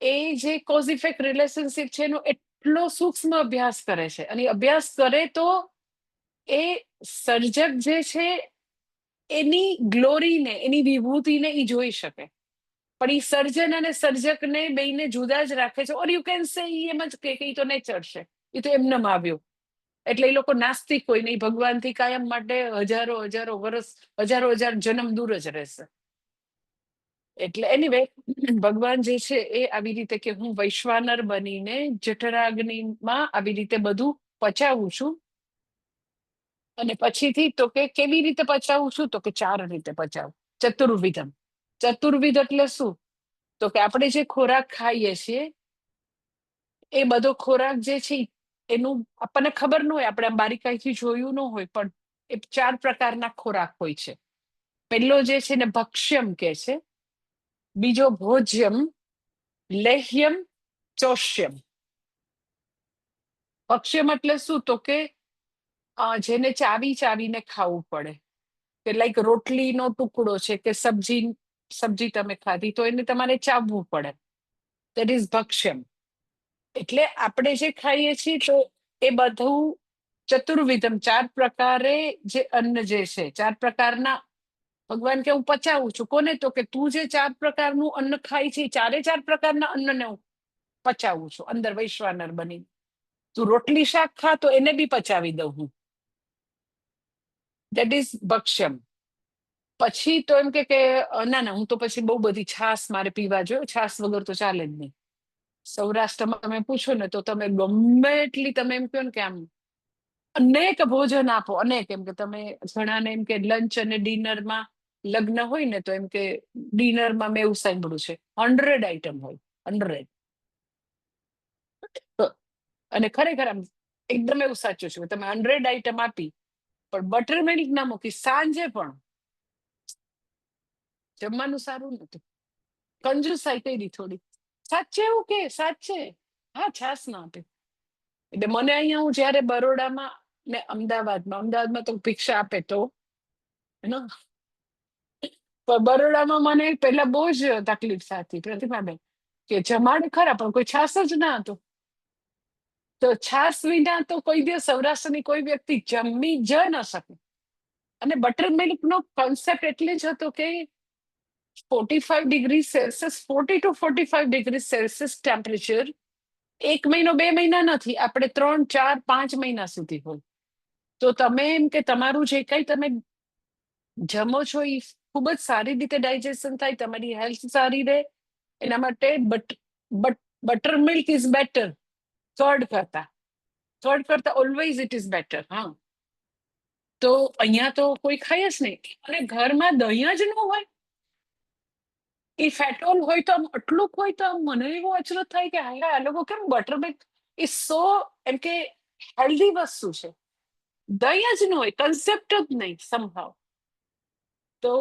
[SPEAKER 1] એ જે કોઝ ઇફેક્ટ રિલેશનશિપ છે એનો એટલો સૂક્ષ્મ અભ્યાસ કરે છે, અને અભ્યાસ કરે તો એ સર્જક જે છે એની ગ્લોરીને, એની વિભૂતિને એ જોઈ શકે. પણ એ સર્જન અને સર્જકને બેને જુદા જ રાખે છે. ઓર યુ કેન સે એમ જ કે એ તો નેચર છે, એ તો એમનેમ આવ્યું. એટલે એ લોકો નાસ્તિક હોય નહીં, ભગવાનથી કાયમ માટે હજારો વર્ષ, હજારો જન્મ દૂર જ રહેશે. એટલે એનીવે ભગવાન જે છે એ આવી રીતે કે હું વૈશ્વાનર બનીને જઠરાગ્નિમાં આવી રીતે બધું પચાવું છું, અને પછીથી તો કે કેવી રીતે પચાવું છું, તો કે 4 રીતે પચાવું. ચતુર્વિધમ. ચતુર્વિધ એટલે શું? તો કે આપણે જે ખોરાક ખાઈએ છીએ એ બધો ખોરાક જે છે એનું આપણને ખબર ન હોય, આપણે આમ બારીકાઈથી જોયું ન હોય, પણ એ 4 પ્રકારના ખોરાક હોય છે. પહેલો જે છે ને ભક્ષ્યમ કે છે, બીજો ભોજ્યમ, લેહ્યમ, ચોષ્યમ. ભક્ષ્યમ એટલે શું? તો કે જેને ચાવી ચાવીને ખાવું પડે, કે લાઈક રોટલીનો ટુકડો છે કે સબ્જી તમે ખાધી તો એને તમારે ચાવવું પડે, દેટ ઇઝ ભક્ષ્યમ. એટલે આપણે જે ખાઈએ છીએ તો એ બધું ચતુર્વિધમ, 4 પ્રકારે જે અન્ન જે છે, 4 પ્રકારના. ભગવાન કે હું પચાવું છું કોને? તો કે તું જે 4 પ્રકારનું અન્ન ખાય છે, 4 પ્રકારના અન્નને હું પચાવું છું અંદર વૈશ્વાનર બની. તું રોટલી શાક ખા તો એને બી પચાવી દઉં હું. દેટ ઇઝ ભક્ષ્યમ. પછી તો એમ કે ના હું તો પછી બહુ બધી છાશ મારે પીવા જોઈએ, છાશ વગર તો ચાલે જ નહીં. સૌરાષ્ટ્રમાં તમે પૂછો ને તો તમે ગમે એટલી તમે એમ કહો ને કે આમ અનેક ભોજન આપો, અનેક. એમ કે તમે ઘણાને એમ કે લંચ અને ડિનરમાં લગ્ન હોય ને તો એમ કે ડિનરમાં મેં એવું સાંભળ્યું છે 100 આઈટમ હોય, 100. અને ખરેખર આમ એકદમ એવું સાચું છે, તમે 100 આઈટમ આપી પણ બટર મિલ્ક ના મૂકી, સાંજે પણ જમવાનું સારું નતું. કંજુસાઈ કરી થોડી. સાચે એવું કે સાચે? હા, છાસ ના આપે. એટલે મને અહીંયા હું જયારે બરોડામાં ને અમદાવાદમાં તો ભિક્ષા આપે તો બરોડામાં મને પેલા બહુ જ તકલીફ થતી, પ્રતિમાબેન, કે જમાડે ખરા પણ કોઈ છાસ જ ના હતો. તો છાસ વિના તો કોઈ દિવસ સૌરાષ્ટ્રની કોઈ વ્યક્તિ જમી જ ન શકે. અને બટર મિલ્ક નો કોન્સેપ્ટ એટલે જ હતો કે 45 degree Celsius, 40 to 45 degree Celsius temperature 1 મહિનો 2 મહિના નથી, આપણે 3, 4, 5 મહિના સુધી હોય. તો તમે એમ કે તમારું જે કઈ તમે જમો છો એ ખૂબ જ સારી રીતે ડાયજેશન થાય, તમારી હેલ્થ સારી રહે. એના માટે butter milk is better curd કરતા ઓલવેઝ ઇટ ઇઝ બેટર. હા, તો અહીંયા તો કોઈ ખાય જ નહીં. અને ઘરમાં દહીં જ ન હોય, એ ફેટોલ હોય તો આમ આટલું હોય તો આમ મને એવો અચરજ થાય કે હા આ લોકો કેમ બટર મિલ્ક ઇઝ સો એમ કે હેલ્ધી વસ્તુ છે, દહીં જ ન હોય, કન્સેપ્ટ જ નહીં સમહાવ. તો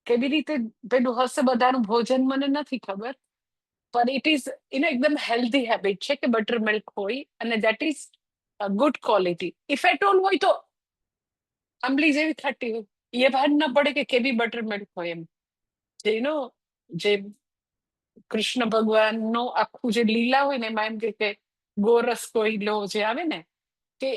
[SPEAKER 1] કેવી રીતે પેલું હશે બધાનું ભોજન મને નથી ખબર, પણ ઇટ ઇઝ એકદમ હેલ્ધી હેબિટ છે કે બટર મિલ્ક હોય, અને that is good quality. If at all હોય તો આંબલી જેવી ખાટી હોય, એ ભાન ના પડે કે કેવી બટર મિલ્ક હોય. એમ જેનો જે કૃષ્ણ ભગવાન નો આખું જે લીલા હોય ને એમાં એમ કે ગોરસ કોઈ લો જે આવે ને, કે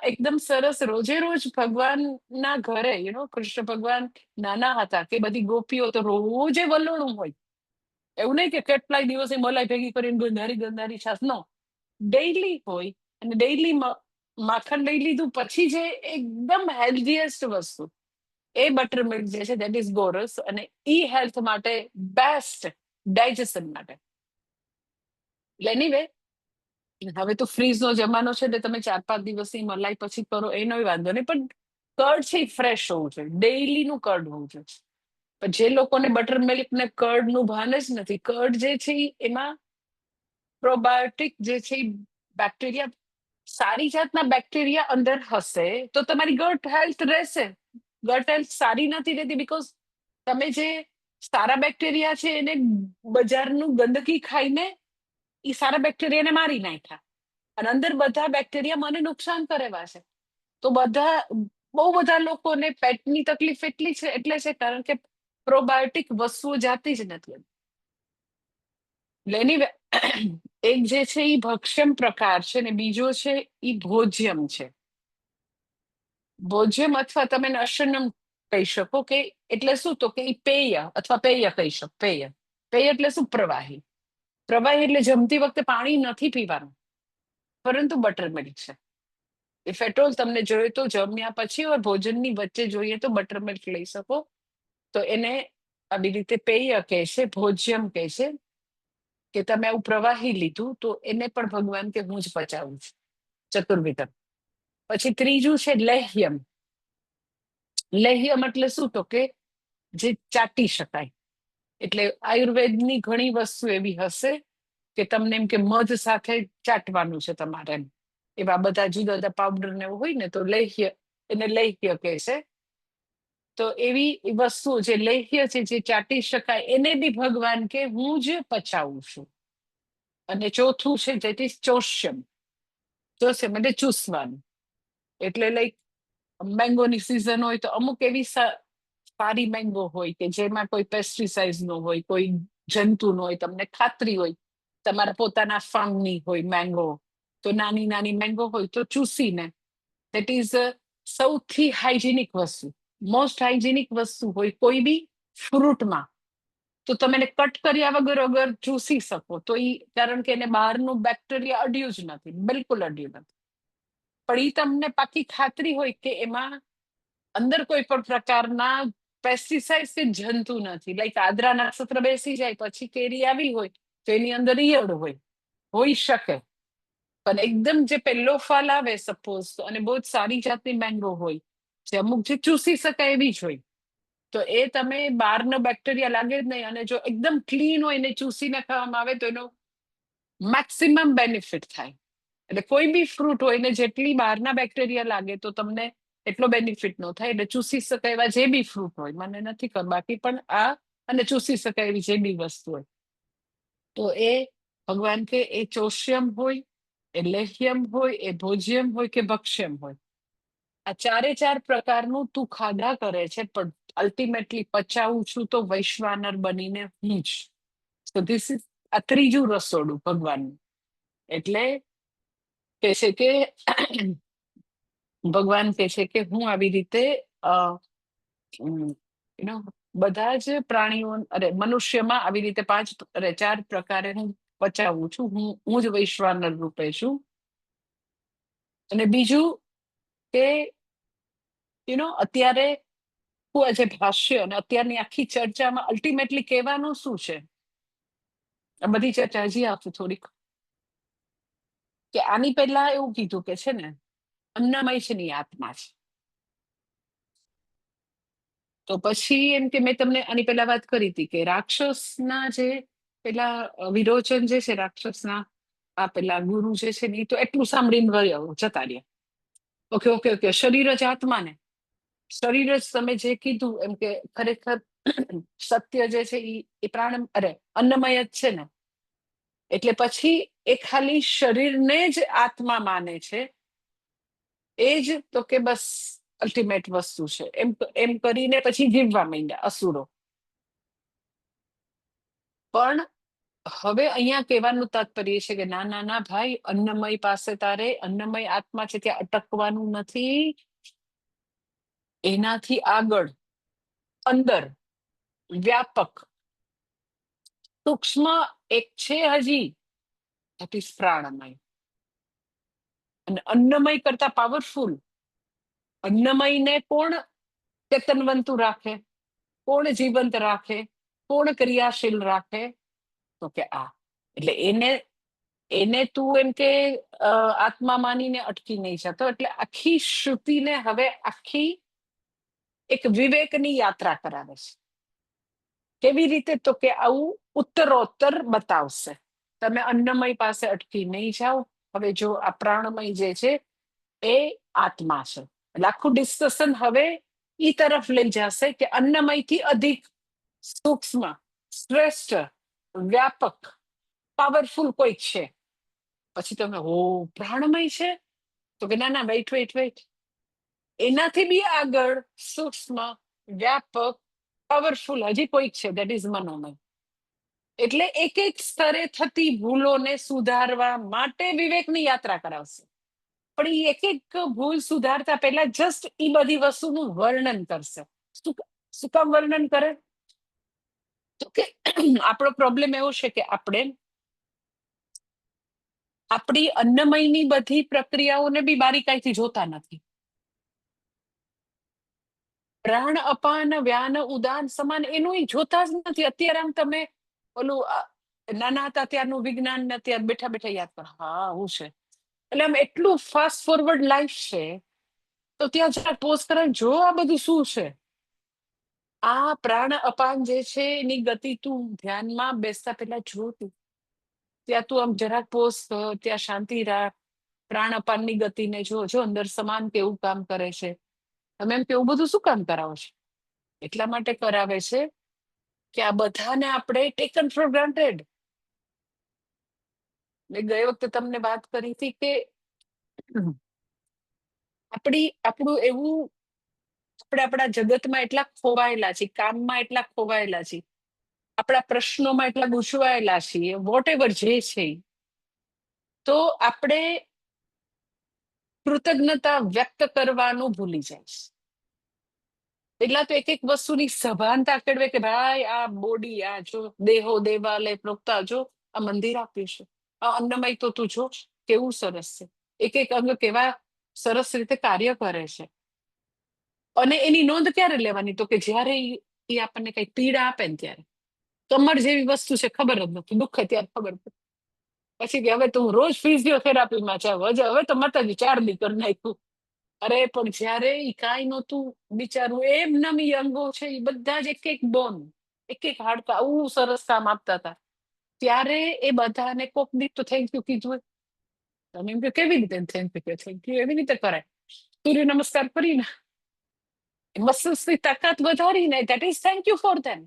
[SPEAKER 1] એકદમ સરસ રોજે રોજ ભગવાન ના ઘરે કૃષ્ણ ભગવાન નાના હતા કે બધી ગોપીઓ તો રોજે વલોણું હોય. એવું નહીં કે કેટલાય દિવસે મલાઈ ભેગી કરીને ગંધારી ગંધારી છાસ, નો, ડેઈલી હોય. અને ડેઈલી માખણ લઈ લીધું પછી જે એકદમ હેલ્ધીએસ્ટ વસ્તુ એ બટર મિલ્ક જે છે દેટ ઇઝ ગોરસ, અને ઈ હેલ્થ માટે બેસ્ટ, ડાયજેશન માટે. એટલે એનીવે, હવે તો ફ્રીઝ નો જમાનો છે એટલે તમે 4-5 દિવસની મલાઈ પછી કરો એનો વાંધો નહીં, પણ કર્ડ છે એ ફ્રેશ હોવું જોઈએ, ડેઈલી નું કર્ડ હોવું જોઈએ. પણ જે લોકોને બટર મિલ્ક ને કર્ડ નું ભાન જ નથી, કર્ડ જે છે એમાં પ્રોબાયોટિક જે છે બેક્ટેરિયા, સારી જાતના બેક્ટેરિયા અંદર હશે તો તમારી ગટ હેલ્થ રહેશે. ગટ હેલ્થ સારી નથી રહેતી બીકોઝ તમે જે સારા બેક્ટેરિયા છે એને બજારનું ગંદકી ખાઈને એ સારા બેક્ટેરિયાને મારી નાખ્યા, અને અંદર બધા બેક્ટેરિયા મને નુકસાન કરેવા છે. તો બહુ બધા લોકોને પેટની તકલીફ એટલી છે એટલે છે કારણ કે પ્રોબાયોટિક વસ્તુઓ જાતી જ નથી. એટલે એક જે છે એ ભક્ષ્યમ પ્રકાર છે ને બીજો છે એ ભોજ્યમ છે. ભોજ્યમ અથવા તમે અશનમ કહી શકો, કે એટલે શું? તો કે એ પેય અથવા પેય કહી શકો. પેય એટલે શું? પ્રવાહી. પ્રવાહી એટલે જમતી વખતે પાણી નથી પીવાનું, પરંતુ બટર મિલ્ક છે. ઇફ એટ ઓલ તમને જોઈએ તો જમ્યા પછી ભોજનની વચ્ચે જોઈએ તો બટર મિલ્ક લઈ શકો. તો એને આવી રીતે પેય કહે છે, ભોજ્યમ કહે છે, કે તમે આવું પ્રવાહી લીધું તો એને પણ ભગવાન કે હું જ પચાવું છું. ચતુર્વિધ. પછી ત્રીજું છે લેહ્યમ. લેહ્યમ એટલે શું? તો કે જે ચાટી શકાય. એટલે આયુર્વેદની ઘણી વસ્તુ એવી હશે કે તમને એમ કે મધ સાથે ચાટવાનું છે તમારે, એમ એવા બધા જુદા જુદા પાવડર ને એવું હોય ને, તો લેહ્ય, એને લેહ્ય કહે છે. તો એવી વસ્તુઓ જે લેહ્ય છે, જે ચાટી શકાય, એને બી ભગવાન કે હું જ પચાવું છું. અને ચોથું છે જે ચોષ્યમ. ચોષ્યમ એટલે ચૂસવાનું. એટલે લાઈક મેંગોની સિઝન હોય તો અમુક એવી સારી મેંગો હોય કે જેમાં કોઈ પેસ્ટિસાઇડ નો હોય, કોઈ જંતુ નો હોય, તમને ખાતરી હોય, તમારા પોતાના ફાર્મની હોય મેંગો, તો નાની નાની મેંગો હોય તો ચૂસીને, દેટ ઇઝ સૌથી હાઇજેનિક વસ્તુ, મોસ્ટ હાઇજેનિક વસ્તુ હોય કોઈ બી ફ્રૂટમાં, તો તમે એને કટ કર્યા વગર અગર ચૂસી શકો તો કારણ કે એને બહારનું બેક્ટેરિયા અડ્યું જ નથી, બિલકુલ અડ્યું નથી. પણ એ તમને પાકી ખાતરી હોય કે એમાં અંદર કોઈ પણ પ્રકારના પેસ્ટિસાઇડ કે જંતુ નથી. લાઈક આદ્રા નક્ષત્ર બેસી જાય પછી કેરી આવી હોય તો એની અંદર ઈયળ હોઈ શકે, પણ એકદમ જે પહેલો ફાલ આવે સપોઝ, અને બહુ જ સારી જાતની મેંગો હોય, જે અમુક જે ચૂસી શકાય એવી જ હોય, તો એ તમે બહારનો બેક્ટેરિયા લાગે જ નહીં. અને જો એકદમ ક્લીન હોય એને ચૂસીને ખાવામાં આવે તો એનો મેક્સિમમ બેનિફિટ થાય. એટલે કોઈ બી ફ્રૂટ હોય ને જેટલી બહારના બેક્ટેરિયા લાગે તો તમને એટલો બેનિફિટ ન થાય. એટલે ચૂસી શકાય એવા જે બી ફ્રૂટ હોય, મને નથી ખબર બાકી, પણ આ અને ચૂસી શકાય એવી જે બી વસ્તુ હોય, તો એ ભગવાન કે એ ચોષ્યમ હોય, એ લેહ્યમ હોય, એ ભોજ્યમ હોય કે ભક્ષ્યમ હોય, આ ચારે ચાર પ્રકારનું તું ખાધા કરે છે, પણ અલ્ટિમેટલી પચાવું છું તો વૈશ્વાનર બનીને હું જ. તો ધીસ ઇઝ આ ત્રીજું રસોડું ભગવાનનું. એટલે કે છે કે ભગવાન કે છે કે હું આવી રીતે બધા જ પ્રાણીઓ, મનુષ્યમાં આવી રીતે 4 પ્રકારે હું પચાવું છું. હું જ વૈશ્વાનર રૂપે છું. અને બીજું કે અત્યારે હું આજે ભાષ્ય અને અત્યારની આખી ચર્ચામાં અલ્ટિમેટલી કહેવાનું શું છે, આ બધી ચર્ચા હજી આપું થોડીક, કે આની પહેલા એવું કીધું કે છે ને અન્નમય છે ની આત્મા છે. તો પછી એમ કે મેં તમને આની પહેલા વાત કરી હતી કે રાક્ષસના જે પેલા વિરોચન જે છે રાક્ષસના, આ પેલા ગુરુ જે છે ને, એ તો એટલું સાંભળીને જતા રહ્યા. ઓકે ઓકે ઓકે, શરીર જ આત્મા ને, શરીર જ તમે જે કીધું એમ કે ખરેખર સત્ય જે છે એ પ્રાણ અન્નમય જ છે ને. એટલે પછી એ ખાલી શરીરને જ આત્મા માને છે, એ જ તો કે બસ અલ્ટિમેટ વસ્તુ છે એમ કરીને પછી જીવવા માંડ્યા અસુરો. પણ હવે અહીંયા કહેવાનું તાત્પર્ય છે કે ના ના ના ભાઈ, અન્નમય પાસે તારે, અન્નમય આત્મા છે ત્યાં અટકવાનું નથી. એનાથી આગળ, અંદર, વ્યાપક, સૂક્ષ્મ એક છે હજી, ધેટ ઇઝ પ્રાણમય. અને અન્નમય કરતા પાવરફુલ. અન્નમયને કોણ ચેતનવંતુ રાખે, કોણ જીવંત રાખે, કોણ ક્રિયાશીલ રાખે, તો કે આ. એટલે એને તું એમ કે આત્મા માનીને અટકી નહીં જતો. એટલે આખી શ્રુતિને હવે આખી એક વિવેકની યાત્રા કરાવે છે. કેવી રીતે? તો કે આવું ઉત્તરોત્તર બતાવશે. તમે અન્નમય પાસે અટકી નહીં જાઓ. હવે જો આ પ્રાણમય જે છે એ આત્મા છે, એટલે આખું ડિસ્કશન હવે ઈ તરફ લઈ જશે કે અન્નમયથી અધિક સૂક્ષ્મ, શ્રેષ્ઠ, વ્યાપક, પાવરફુલ કોઈક છે. પછી તમે પ્રાણમય છે, તો કે ના ના, વેઇટ વેઇટ વેઇટ, એનાથી બી આગળ સૂક્ષ્મ, વ્યાપક, પાવરફુલ હજી કોઈક છે, દેટ ઇઝ મનોમય. એટલે એક એક સ્તરે થતી ભૂલોને સુધારવા માટે વિવેકની યાત્રા કરાવશે. પણ એ એક એક ભૂલ સુધારતા પહેલા જસ્ટ એ બધી વસ્તુનું વર્ણન કરશે. શું કામ વર્ણન કરે? તો કે આપણો પ્રોબ્લેમ એવો છે કે આપણે આપણી અન્નમયની બધી પ્રક્રિયાઓને બી બારીકાઈથી જોતા નથી. પ્રાણ, અપાન, વ્યાન, ઉદાન, સમાન એનું જોતા જ નથી. અત્યારે આમ તમે ઓલું નાના હતા ત્યારનું વિજ્ઞાન ને અત્યારે બેઠા બેઠા યાદ કરો, હા હું છે. એટલે આમ એટલું ફાસ્ટ ફોરવર્ડ લાઈફ છે, તો ત્યાં જરા પોઝ કરે, જો આ બધું શું છે. આ પ્રાણ અપાન જે છે એની ગતિ તું ધ્યાનમાં બેસતા પેલા જો તું. ત્યાં તું આમ જરાક પોઝ કર, ત્યાં શાંતિ રાખ, પ્રાણ અપાનની ગતિને જો અંદર સમાન કેવું કામ કરે છે. તમે એમ કેવું બધું શું કામ કરાવો છો? એટલા માટે કરાવે છે કે આ બધાને આપણે ટેકન ફોર ગ્રાન્ટેડ. મેં ગઈ વખતે તમને વાત કરી હતી કે આપણું એવું, આપણે આપણા જગતમાં એટલા ખોવાયેલા છીએ, કામમાં એટલા ખોવાયેલા છીએ, આપણા પ્રશ્નોમાં એટલા ગૂંચવાયેલા છીએ, વોટ એવર જે છે, તો આપણે કૃતજ્ઞતા વ્યક્ત કરવાનું ભૂલી જાય. એટલા તો એક એક વસ્તુની સભાનતા કેળવે કે ભાઈ આ બોડી, આ જો દેહો દેવાલય પ્રોક્તા, જો આ મંદિર આપ્યું છે, આ અન્નમય તો તું જો કેવું સરસ છે, એક એક અંગ કેવા સરસ રીતે કાર્ય કરે છે. અને એની નોંધ ક્યારે લેવાની? તો કે જ્યારે એ આપણને કઈ પીડા આપે ને ત્યારે. કમર જેવી વસ્તુ છે, ખબર જ નથી, દુખે ત્યારે ખબર પડે. પછી કે હવે તો હું રોજ ફિઝિયોથેરાપીમાં જાઉં, હવે તો માતાજી 4 દી કરી નાખ્યું. અરે પણ જયારે ઈ કાંઈ નહોતું બિચારું, એમ નમી અંગો છે એ બધા જ એક એક બોન, એક એક હાડકા આવું સરસ કામ આપતા હતા. ત્યારે એ બધાને કોક દી તો થેન્ક યુ કીધું. તમે એમ કે કેવી રીતે થેન્ક યુ એવી રીતે કરાય, સૂર્ય નમસ્કાર કરીને મસલ્સની તાકાત વધારીને, that is thank you for them.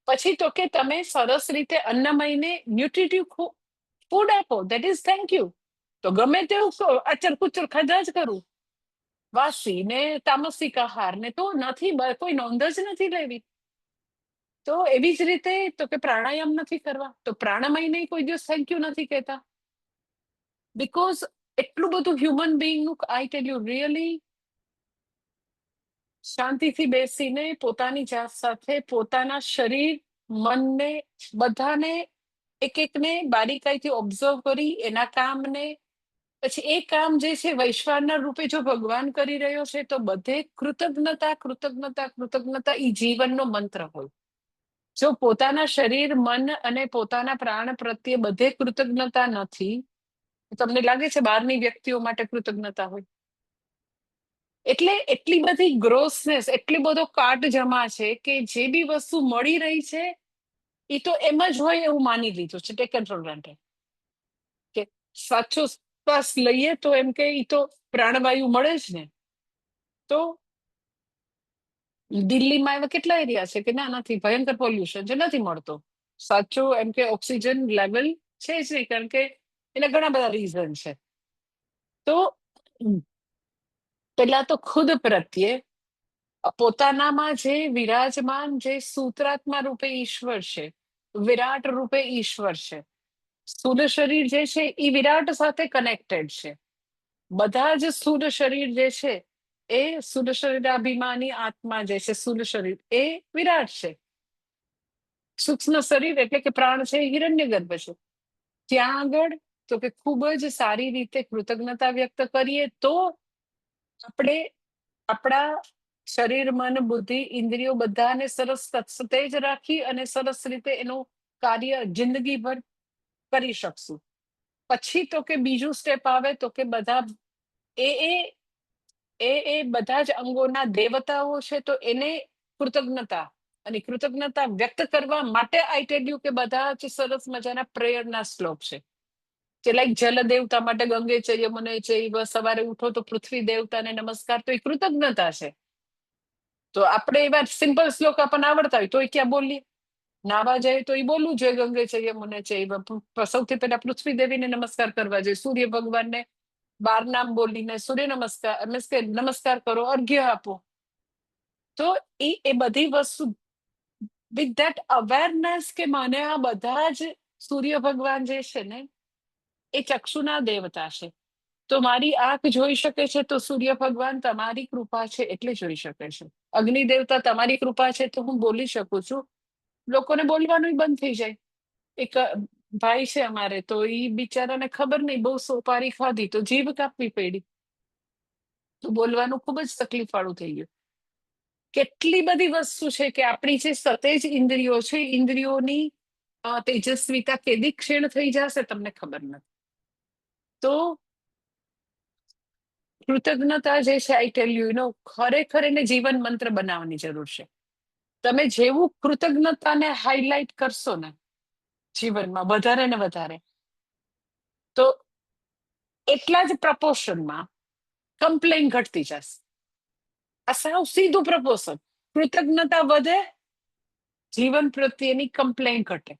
[SPEAKER 1] પછી તો કે તમે સરસ રીતે અન્નમયને ન્યુટ્રિટિવ ફૂડ આપો, ધેટ ઇઝ થેન્ક યુ. તો ગમે તેવું અચર કુચર ખાધા જ કરું, વાસી ને તામસિક આહાર ને, તો નથી, કોઈ નોંધ જ નથી લેવી. તો એવી જ રીતે તો કે પ્રાણાયામ નથી કરવા, તો પ્રાણમયને કોઈ દિવસ થેન્ક યુ નથી કહેતા. બીકોઝ એટલું બધું હ્યુમન બિંગનું, આઈ ટેલ યુ રિયલી, શાંતિથી બેસીને પોતાની જાત સાથે, પોતાના શરીર, મનને, બધાને એક એકને બારીકાઈથી ઓબ્ઝર્વ કરી એના કામને, પછી એ કામ જે છે વૈશ્વાનર રૂપે જો ભગવાન કરી રહ્યો છે, તો બધે કૃતજ્ઞતા કૃતજ્ઞતા કૃતજ્ઞતા ઈ જીવનનો મંત્ર હોય. જો પોતાના શરીર, મન અને પોતાના પ્રાણ પ્રત્યે બધે કૃતજ્ઞતા નથી, તમને લાગે છે બહારની વ્યક્તિઓ માટે કૃતજ્ઞતા હોય? એટલે એટલી બધી ગ્રોસનેસ, એટલી બધો કાટ જમા છે કે જે બી વસ્તુ મળી રહી છે એ તો એમ જ હોય એવું માની લીધું છે, ટેકન ફોર ગ્રાન્ટેડ. કે સાચો શ્વાસ લઈએ તો એમ કે ઈ તો પ્રાણવાયુ મળે જ ને. તો દિલ્હીમાં એવા કેટલા એરિયા છે કે ના નથી, ભયંકર પોલ્યુશન જે નથી મળતો. સાચું એમ કે ઓક્સિજન લેવલ છે જ નહીં, કારણ કે એના ઘણા બધા રીઝન છે. તો પેલા તો ખુદ પ્રત્યે પોતાનામાં જે વિરાજમાન, જે સૂત્રાત્મા રૂપે ઈશ્વર છે, વિરાટ રૂપે ઈશ્વર છે, સ્થૂળ શરીર જે છે એ વિરાટ સાથે કનેક્ટેડ છે. બધા જ સ્થૂળ શરીર જે છે એ સ્થૂળ શરીરાભિમાની આત્મા જે છે, સ્થૂળ શરીર એ વિરાટ છે. સૂક્ષ્મ શરીર એટલે કે પ્રાણ છે એ હિરણ્યગર્ભ છે. ત્યાં આગળ તો કે ખૂબ જ સારી રીતે કૃતજ્ઞતા વ્યક્ત કરીએ તો આપણે આપણા શરીર, મન, બુદ્ધિ, ઇન્દ્રિયો બધાને સરસ સતેજ રાખી અને સરસ રીતે એનું કાર્ય જિંદગીભર કરી શકશું. પછી તો કે બીજું સ્ટેપ આવે તો કે બધા એ એ બધા જ અંગોના દેવતાઓ છે, તો એને કૃતજ્ઞતા અને કૃતજ્ઞતા વ્યક્ત કરવા માટે આઈ ટેલ યુ કે બધા જ સરસ મજાના પ્રેયરના શ્લોક છે. કે લાઈક જલ દેવતા માટે ગંગે છે, યમુને છે, સવારે ઉઠો તો પૃથ્વી દેવતાને નમસ્કાર, તો એ કૃતજ્ઞતા છે. તો આપણે એવા સિમ્પલ શ્લોક આપણને આવડતા હોય તો એ ક્યાં બોલીએ? નાવા જાય તો એ બોલવું જોઈએ ગંગે છે, યમુને છે. સૌથી પહેલા પૃથ્વી દેવીને નમસ્કાર કરવા જોઈએ, સૂર્ય ભગવાનને 12 નામ બોલીને સૂર્ય નમસ્કાર, મીન્સ કે નમસ્કાર કરો, અર્ઘ્ય આપો. તો એ બધી વસ્તુ વિથ ધેટ અવેરનેસ કે મને આ બધા જ સૂર્ય ભગવાન જે છે ને એ ચક્ષુના દેવતા છે. તો મારી આંખ જોઈ શકે છે તો સૂર્ય ભગવાન તમારી કૃપા છે એટલે જોઈ શકે છે. અગ્નિ દેવતા તમારી કૃપા છે તો હું બોલી શકું છું. લોકોને બોલવાનું બંધ થઈ જાય. એક ભાઈ છે અમારે, તો ઈ બિચારાને ખબર નહીં, બહુ સોપારી ખાધી તો જીભ કાપવી પડી, તો બોલવાનું ખૂબ જ તકલીફ વાળું થઈ ગયું. કેટલી બધી વસ્તુ છે કે આપણી જે સતેજ ઇન્દ્રિયો છે, ઇન્દ્રિયોની તેજસ્વીતા કેદી ક્ષીણ થઈ જશે તમને ખબર નથી. તો કૃતજ્ઞતા જે છે આઈ ટેલ યુ નો ખરેખર એને જીવન મંત્ર બનાવવાની જરૂર છે. તમે જેવું કૃતજ્ઞતાને હાઇલાઇટ કરશો ને જીવનમાં વધારે ને વધારે, તો એટલા જ પ્રપોર્શનમાં કમ્પ્લેન ઘટતી જશે. આ સાવ સીધું પ્રપોર્શન. કૃતજ્ઞતા વધે, જીવન પ્રત્યેની કમ્પ્લેન ઘટે.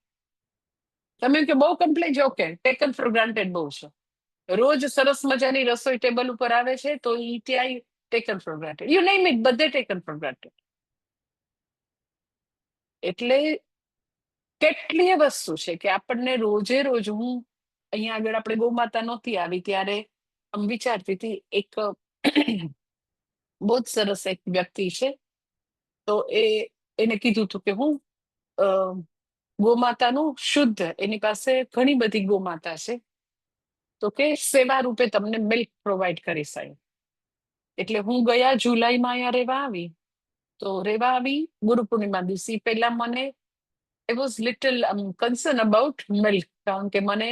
[SPEAKER 1] તમે કે બહુ કમ્પ્લેન છે, ઓકે, ટેકન ફોર ગ્રાન્ટેડ બહુ છે. રોજ સરસ મજાની રસોઈ ટેબલ ઉપર આવે છે તો ઈ ત્યાં taken four granted. You name it, બધે ટેકન ફોર ગ્રાન્ટેડ. એટલે કેટલીય વસ્તુ છે કે આપણને રોજે રોજ, હું અહીંયા આગળ આપણે ગૌમાતા નહોતી આવી ત્યારે આમ વિચારતી હતી, એક બહુ જ સરસ એક વ્યક્તિ છે, તો એને કીધું હતું કે હું ગોમાતાનું શુદ્ધ, એની પાસે ઘણી બધી ગોમાતા છે, તો કે સેવા રૂપે તમને મિલ્ક પ્રોવાઈડ કરી શકે. એટલે હું ગયા જુલાઈમાં અહીંયા રહેવા આવી, તો રહેવા આવી ગુરુ પૂર્ણિમા દિવસે પહેલા મને I was little concerned about milk, કારણ કે મને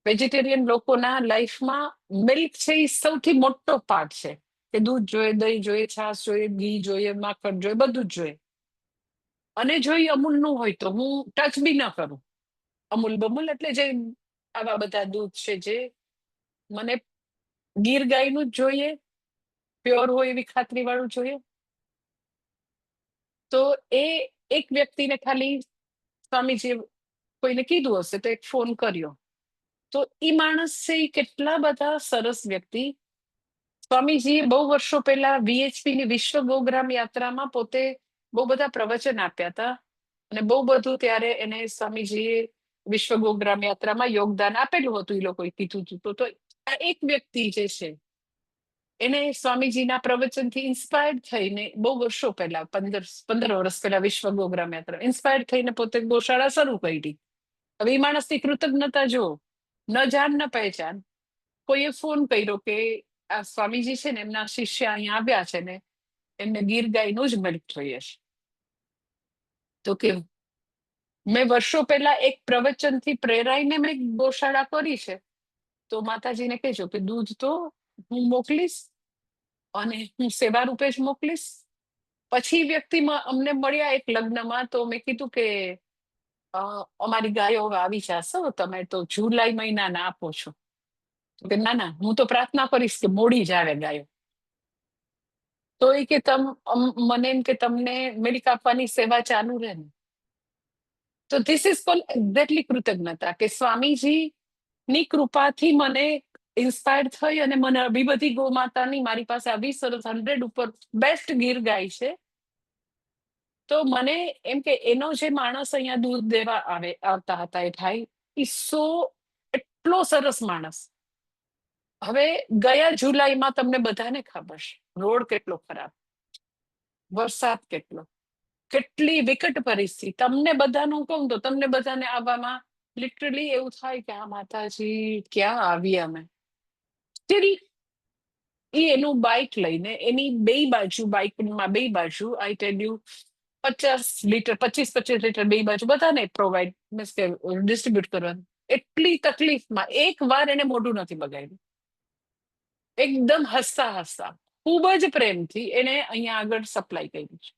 [SPEAKER 1] વેજીટેરિયન લોકોના લાઈફમાં મિલ્ક છે એ સૌથી મોટો પાર્ટ છે, કે દૂધ જોઈએ, દહીં જોઈએ, છાશ જોઈએ, ઘી જોઈએ, માખણ જોઈએ, બધું જ જોઈએ. અને જો એ અમૂલનું હોય તો હું ટચ બી ન કરું. અમૂલ બમૂલ એટલે જે આવા બધા દૂધ છે, જે મને ગીર ગાયનું જ જોઈએ, પ્યોર હોય એવી ખાતરી વાળું જોઈએ. તો એ એક વ્યક્તિને ખાલી સ્વામીજી કોઈને કીધું હશે તો એક ફોન કર્યો, તો એ માણસ છે એ કેટલા બધા સરસ વ્યક્તિ. સ્વામીજીએ બહુ વર્ષો પહેલા VHP ની વિશ્વ ગોગ્રામ યાત્રામાં પોતે બહુ બધા પ્રવચન આપ્યા હતા, અને બહુ બધું ત્યારે એને સ્વામીજીએ વિશ્વ ગોગ્રામ યાત્રામાં યોગદાન આપેલું હતું, એ લોકોએ કીધું હતું. તો આ એક વ્યક્તિ જે છે એને સ્વામીજીના પ્રવચનથી ઇન્સ્પાયર્ડ થઈને બહુ વર્ષો પહેલા, 15 વર્ષ પહેલા વિશ્વ ગોગ્રામ યાત્રા ઇન્સ્પાયર્ડ થઈને પોતે ગૌશાળા શરૂ કરી. હવે એ માણસની કૃતજ્ઞતા જો, ન જાન ન પહેચાન. કોઈએ ફોન કર્યો કે આ સ્વામીજી છે ને એમના શિષ્ય અહીંયા આવ્યા છે ને એમને ગીર ગાયનું જ મિલ્ક જોઈએ છે. તો કે મેં વર્ષો પહેલા એક પ્રવચનથી પ્રેરાઈને મેં ગૌશાળા કરી છે, તો માતાજીને કહેજો કે દૂધ તો હું મોકલીશ, અને હું સેવા રૂપે જ મોકલીશ. પછી વ્યક્તિમાં અમને મળ્યા એક લગ્નમાં, તો મેં કીધું કે અમારી ગાયો હવે આવી જશે, તમે તો જુલાઈ મહિનાના આપો છો. કે ના ના, હું તો પ્રાર્થના કરીશ કે મોડી જ આવે ગાયો. તો એ કે મને એમ કે તમને મિલ્ક આપવાની સેવા ચાલુ રહે ને. તો ધીસ ઇઝ કોલ્ડ એક્ઝેક્ટલી કૃતજ્ઞતા, કે સ્વામીજી ની કૃપાથી મને ઇન્સ્પાયર થઈ, અને મને આવી બધી ગૌમાતાની, મારી પાસે આવી સરસ 100 ઉપર બેસ્ટ ગીર ગાય છે. તો મને એમ કે એનો જે માણસ અહીંયા દૂધ દેવા આવતા હતા એ ભાઈ, એટલો સરસ માણસ. હવે ગયા જુલાઈમાં તમને બધાને ખબર છે રોડ કેટલો ખરાબ, વરસાદ કેટલો, કેટલી વિકટ પરિસ્થિતિ. તમને બધાનું કહું તો તમને બધાને આવવામાં લિટરલી એવું થાય કે આ માતાજી ક્યાં આવી અમે. સ્ટીલ એનું બાઇક લઈને, એની બે બાજુ, બાઇકમાં બે બાજુ આઈ ટેલ યુ 25 લીટર બે બાજુ બધાને પ્રોવાઈડ, મીન્સ કે ડિસ્ટ્રીબ્યુટ કરવાનું. એટલી તકલીફમાં એક વાર એને મોઢું નથી બગાડ્યું. એકદમ હસતા હસતા, ખૂબ જ પ્રેમથી એને અહીંયા આગળ સપ્લાય કર્યું છે.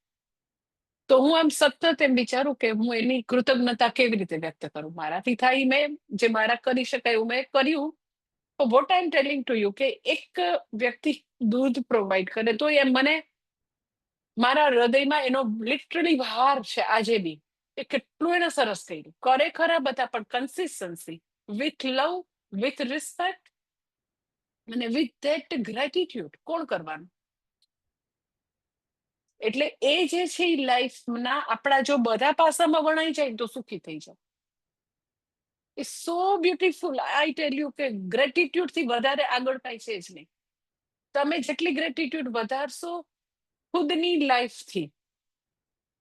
[SPEAKER 1] તો હું આમ સતત એમ વિચારું કે હું એની કૃતજ્ઞતા કેવી રીતે વ્યક્ત કરું. મારાથી થાય, મેં જે મારા કરી શકાય એવું મેં કર્યું. What I M telling to you, કે એક વ્યક્તિ દૂધ પ્રોવાઈડ કરે તો એમ મને મારા હૃદયમાં એનો લિટરલી ભાર છે આજે બી. એ કેટલું એને સરસ કર્યું, કરે ખરા બધા, પણ consistency, with love, with respect, અને વિથ ધેટ ગ્રેટિટ્યુડ કોણ કરવાનું? એટલે એ જે છે એ લાઈફના આપણા જો બધા પાસામાં વણાઈ જાય તો સુખી થઈ જાય. It's so beautiful. I tell you કે ગ્રેટિટ્યુડ થી વધારે આગળ કાંઈ છે જ નહીં. તમે જેટલી ગ્રેટિટ્યુડ વધારશો ખુદની લાઈફથી,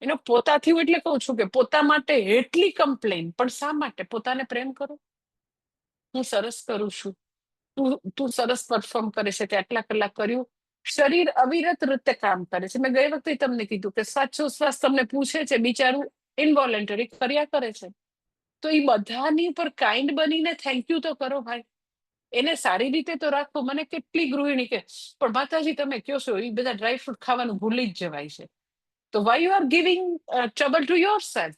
[SPEAKER 1] એનો પોતાથી, હું એટલે કહું છું કે પોતા માટે એટલી કમ્પ્લેન, પણ શા માટે? પોતાને પ્રેમ કરો. હું સરસ કરું છું, તું સરસ પરફોર્મ કરે છે, તે આટલા કલાક કર્યું. શરીર અવિરત રીતે કામ કરે છે. મેં ગઈ વખતે તમને કીધું કે શ્વાસ તમને પૂછે છે, બિચારું ઇનવોલેન્ટરી કર્યા કરે છે. તો એ બધાની ઉપર કાઇન્ડ બનીને થેન્ક યુ તો કરો ભાઈ. એને સારી રીતે તો રાખો. મને કેટલી ગૃહિણી કે પણ માતાજી તમે કયો છો એ બધા ડ્રાયફ્રૂટ ખાવાનું ભૂલી જ જવાય છે. તો why you are giving trouble to yourself.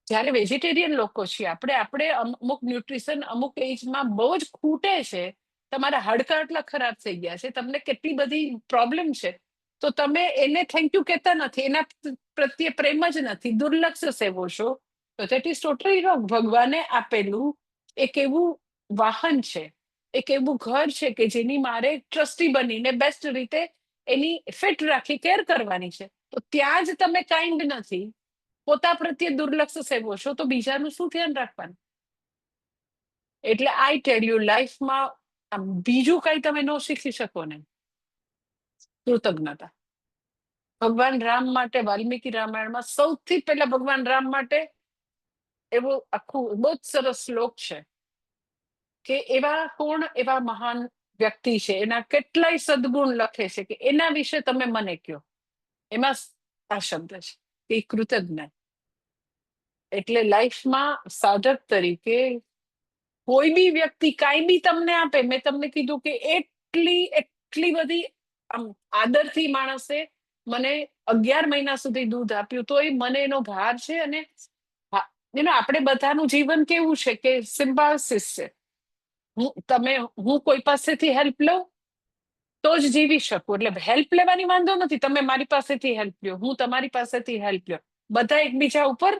[SPEAKER 1] જયારે વેજીટેરિયન લોકો છીએ આપણે અમુક ન્યુટ્રિશન અમુક એજમાં બહુ જ ખૂટે છે. તમારા હાડકા એટલા ખરાબ થઈ ગયા છે, તમને કેટલી બધી પ્રોબ્લેમ છે, તો તમે એને થેન્ક યુ કહેતા નથી, એના પ્રત્યે પ્રેમ જ નથી, દુર્લક્ષ સેવો છો, તો દેટ ઇઝ ટોટલી રોંગ. ભગવાને આપેલું એક એવું વાહન છે, એક એવું ઘર છે કે જેની મારે ટ્રસ્ટી બનીને બેસ્ટ રીતે એની ફિટ રાખી કેર કરવાની છે. તો ત્યાં જ તમે કાઇન્ડ નથી, પોતા પ્રત્યે દુર્લક્ષ સેવો છો, તો બીજાનું શું ધ્યાન રાખવાનું? એટલે આઈ ટેલ યુ, લાઈફમાં બીજું કઈ તમે ન શીખી શકો ને, કૃતજ્ઞતા. ભગવાન રામ માટે વાલ્મીકી રામાયણમાં સૌથી પહેલા ભગવાન રામ માટે એવું આખું બહુ જ સરસ શ્લોક છે કે એવા કોણ એવા મહાન વ્યક્તિ છે, એના કેટલાય સદગુણ લખે છે કે એના વિશે તમે મને કહો. એમાં આ શબ્દ છે કે કૃતજ્ઞ. એટલે લાઈફમાં સાધક તરીકે કોઈ બી વ્યક્તિ કાંઈ બી તમને આપે, મેં તમને કીધું કે એટલી બધી આદરથી માણસે મને 11 મહિના સુધી દૂધ આપ્યું, તો એ મને એનો ભાર છે. અને આપણે બધાનું જીવન કેવું છે કે સિમ્બાયોસિસ છે. હું કોઈ પાસેથી હેલ્પ લઉં તો જ જીવી શકું. એટલે હેલ્પ લેવાની વાંધો નથી, તમે મારી પાસેથી હેલ્પ લ્યો, હું તમારી પાસેથી હેલ્પ લ્યો, બધા એકબીજા ઉપર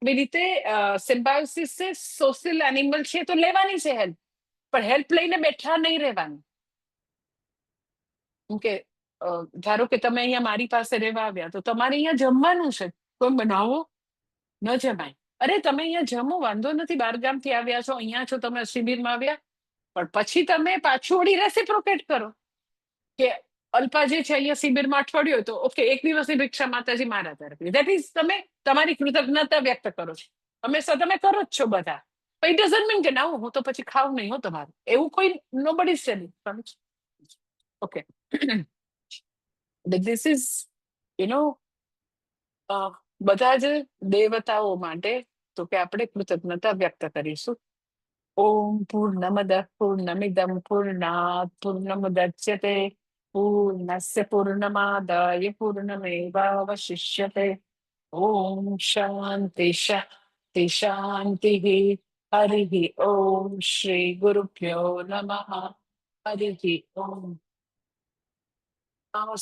[SPEAKER 1] એવી રીતે સિમ્બાયોસિસ છે, સોશિયલ એનિમલ છે, તો લેવાની છે હેલ્પ, પણ હેલ્પ લઈને બેઠા નહીં રહેવાનું. કે ધારો કે તમે અહીંયા મારી પાસે રહેવા આવ્યા, તો તમારે અહીંયા જમવાનું છે, કોઈ બનાવો ન જમાય. અરે તમે અહીંયા જમો, વાંધો નથી, બાર ગામથી આવ્યા છો, અહીંયા છો, તમે શિબિરમાં આવ્યા, પણ પછી તમે પાછું વળી રેસિપ્રોકેટ કરો કે અલ્પા જે છે અહીંયા શિબિરમાં અઠવાડિયું, તો ઓકે, એક દિવસની ભિક્ષા માતાજી મારા તરફથી, દેટ ઇઝ તમે તમારી કૃતજ્ઞતા વ્યક્ત કરો છો. હંમેશા તમે કરો જ છો બધા. પણ ઇટ ડઝન્ટ મીન કે ના હું તો પછી ખાવું નહીં હો તમારું, એવું કોઈ નોબડી છે નહીં. ઓકે, ધીસ ઇઝ બધા જ દેવતાઓ માટે, તો કે આપણે કૃતજ્ઞતા વ્યક્ત કરીશું. ઓમ પૂર્ણમદ પૂર્ણમિદમ પૂર્ણાત પૂર્ણમુદચ્યતે પૂર્ણસ્ય પૂર્ણમાદાય પૂર્ણમેવાવશિષ્યતે. ઓમ શાંતિ શાંતિ શાંતિ. હરિ ઓમ શ્રી ગુરુભ્યો નમઃ. હરિ ઓમ.